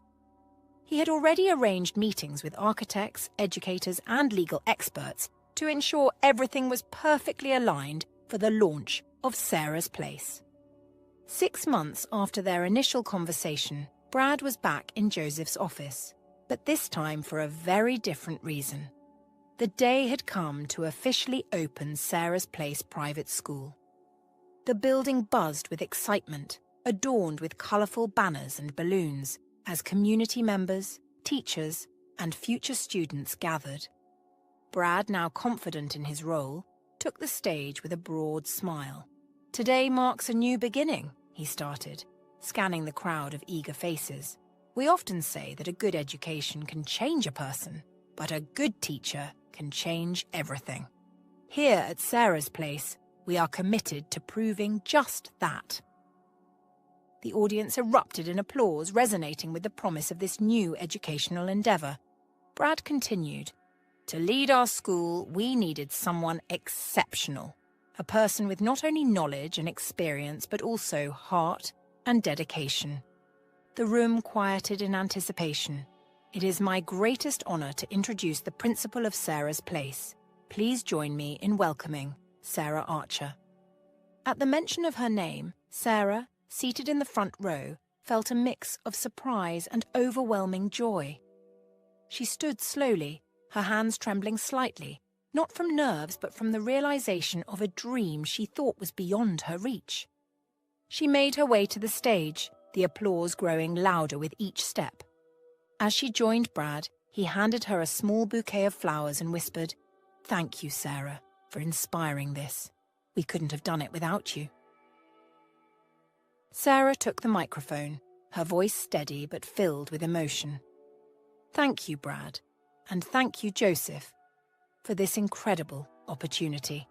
He had already arranged meetings with architects, educators, and legal experts to ensure everything was perfectly aligned for the launch of Sarah's Place. 6 months after their initial conversation, Brad was back in Joseph's office, but this time for a very different reason. The day had come to officially open Sarah's Place private school. The building buzzed with excitement, adorned with colourful banners and balloons, as community members, teachers, and future students gathered. Brad, now confident in his role, took the stage with a broad smile. Today marks a new beginning, he started, scanning the crowd of eager faces. We often say that a good education can change a person, but a good teacher can change everything. Here at Sarah's Place, we are committed to proving just that. The audience erupted in applause, resonating with the promise of this new educational endeavour. Brad continued, To lead our school, we needed someone exceptional, a person with not only knowledge and experience, but also heart and dedication. The room quieted in anticipation. It is my greatest honour to introduce the principal of Sarah's Place. Please join me in welcoming Sarah Archer. At the mention of her name, Sarah, seated in the front row, felt a mix of surprise and overwhelming joy. She stood slowly, her hands trembling slightly, not from nerves but from the realization of a dream she thought was beyond her reach. She made her way to the stage, the applause growing louder with each step. As she joined Brad, he handed her a small bouquet of flowers and whispered, "Thank you, Sarah, for inspiring this. We couldn't have done it without you." Sarah took the microphone, her voice steady but filled with emotion. "Thank you, Brad, and thank you, Joseph, for this incredible opportunity.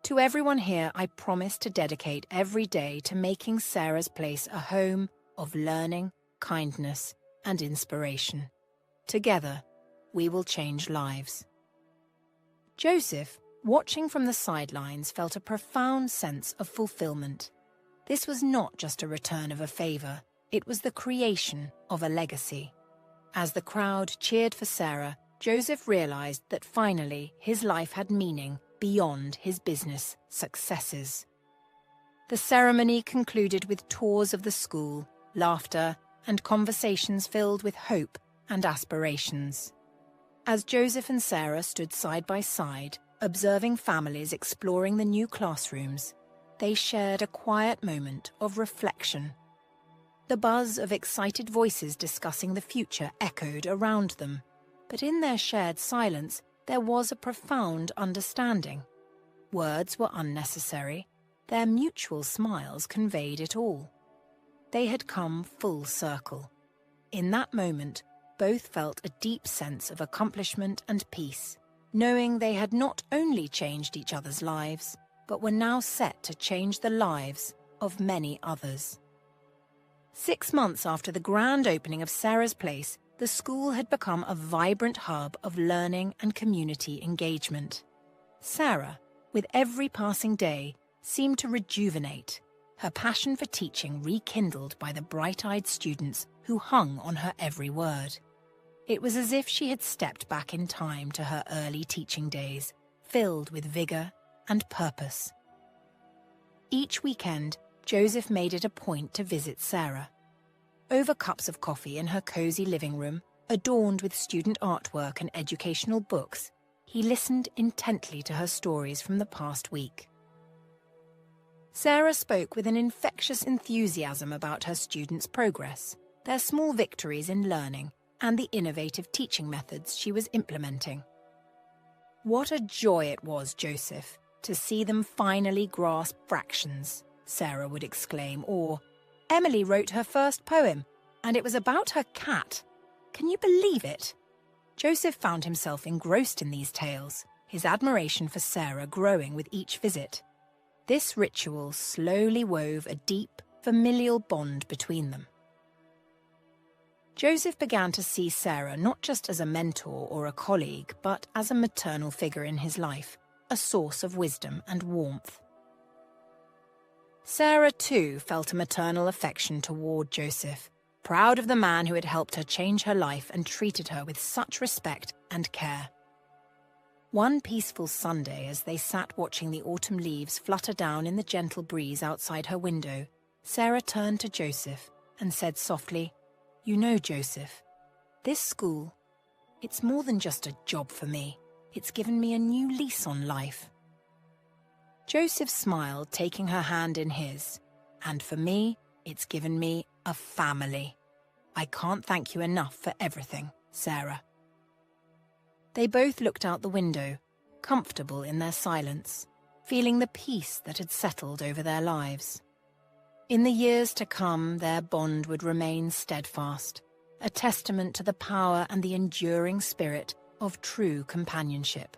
To everyone here, I promise to dedicate every day to making Sarah's place a home of learning, kindness, and inspiration. Together, we will change lives." Joseph, watching from the sidelines, felt a profound sense of fulfillment. This was not just a return of a favor, it was the creation of a legacy. As the crowd cheered for Sarah, Joseph realized that finally his life had meaning beyond his business successes. The ceremony concluded with tours of the school, laughter, and conversations filled with hope and aspirations. As Joseph and Sarah stood side by side, observing families exploring the new classrooms, they shared a quiet moment of reflection. The buzz of excited voices discussing the future echoed around them, but in their shared silence there was a profound understanding. Words were unnecessary, their mutual smiles conveyed it all. They had come full circle. In that moment, both felt a deep sense of accomplishment and peace, knowing they had not only changed each other's lives, but were now set to change the lives of many others. 6 months after the grand opening of Sarah's Place, the school had become a vibrant hub of learning and community engagement. Sarah, with every passing day, seemed to rejuvenate, her passion for teaching rekindled by the bright-eyed students who hung on her every word. It was as if she had stepped back in time to her early teaching days, filled with vigor and purpose. Each weekend, Joseph made it a point to visit Sarah. Over cups of coffee in her cozy living room, adorned with student artwork and educational books, he listened intently to her stories from the past week. Sarah spoke with an infectious enthusiasm about her students' progress, their small victories in learning, and the innovative teaching methods she was implementing. "What a joy it was, Joseph, to see them finally grasp fractions," Sarah would exclaim, or, "Emily wrote her first poem, and it was about her cat. Can you believe it?" Joseph found himself engrossed in these tales, his admiration for Sarah growing with each visit. This ritual slowly wove a deep, familial bond between them. Joseph began to see Sarah not just as a mentor or a colleague, but as a maternal figure in his life, a source of wisdom and warmth. Sarah, too, felt a maternal affection toward Joseph, proud of the man who had helped her change her life and treated her with such respect and care. One peaceful Sunday, as they sat watching the autumn leaves flutter down in the gentle breeze outside her window, Sarah turned to Joseph and said softly, "You know, Joseph, this school, it's more than just a job for me. It's given me a new lease on life." Joseph smiled, taking her hand in his. "And for me, it's given me a family. I can't thank you enough for everything, Sarah." They both looked out the window, comfortable in their silence, feeling the peace that had settled over their lives. In the years to come, their bond would remain steadfast, a testament to the power and the enduring spirit of true companionship.